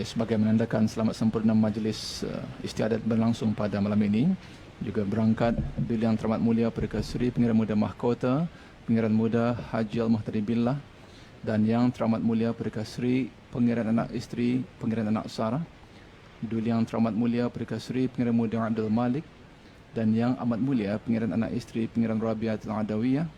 sebagai menandakan selamat sempurna majlis istiadat berlangsung pada malam ini. Juga berangkat Duli Yang Teramat Mulia Paduka Seri Pangeran Muda Mahkota Pangeran Muda Haji Al-Muhtadi Billah dan Yang Teramat Mulia Paduka Seri Pangeran Anak Isteri Pangeran Anak Sarah, Duli Yang Teramat Mulia Paduka Seri Pangeran Muda Abdul Malik dan Yang Amat Mulia Pangeran Anak Isteri Pangeran Rabiatul Adawiyah,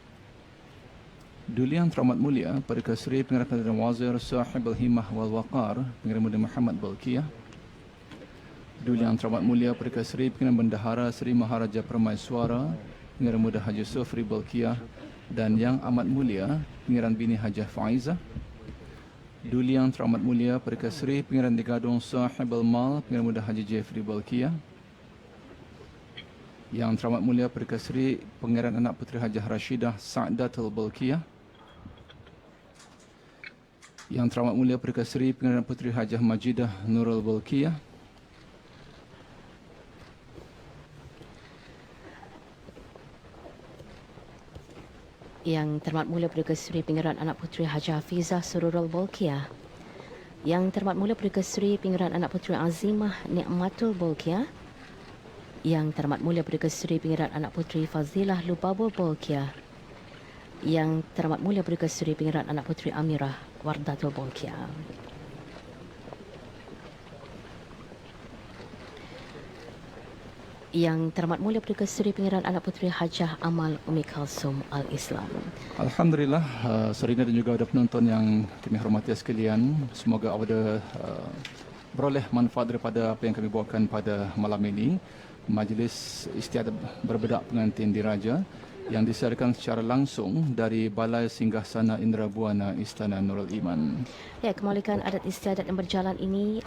Duli Yang Teramat Mulia Paduka Seri Pangeran Perdana Wazir Sahib Al-Himmah wal Waqar Pangeran Muda Muhammad Balkiyah, Duli Yang Teramat Mulia Paduka Seri Pangeran Bendahara Seri Maharaja Permaiswara Pangeran Muda Haji Sufri Balkiyah dan Yang Amat Mulia Pangeran Bini Hajah Faizah, Duli Yang Teramat Mulia Paduka Seri Pangeran Digadung Sahib Al-Mal Pangeran Muda Haji Jeffrey Balkiyah, Yang Teramat Mulia Paduka Seri Pangeran Anak Puteri Hajah Rashidah Sa'datul Balkiyah, Yang Teramat Mulia Paduka Seri Pangeran Puteri Hajah Majidah Nurul Balkiyah, Yang Terhormat Mulia Paduka Seri Pangeran Anak Puteri Hajah Hafizah Sururul Balkiyah, Yang Terhormat Mulia Paduka Seri Pangeran Anak Puteri Azimah Nikmatul Balkiyah, Yang Terhormat Mulia Paduka Seri Pangeran Anak Puteri Fazilah Lubabul Balkiyah, Yang Terhormat Mulia Paduka Seri Pangeran Anak Puteri Amirah Wardatul Balkiyah. Yang Terhormat Mulia Paduka Seri Pangeran Anak Puteri Hajah Amal Umi Kalsum Al-Islam. Alhamdulillah, Serina dan juga ada penonton yang kami hormati sekalian, semoga ada beroleh manfaat daripada apa yang kami bawakan pada malam ini. Majlis Istiadat Berbedak Pengantin Diraja yang disiarkan secara langsung dari Balai Singgasana Indrabuana Istana Nurul Iman. Ya, kemalikan adat istiadat yang berjalan ini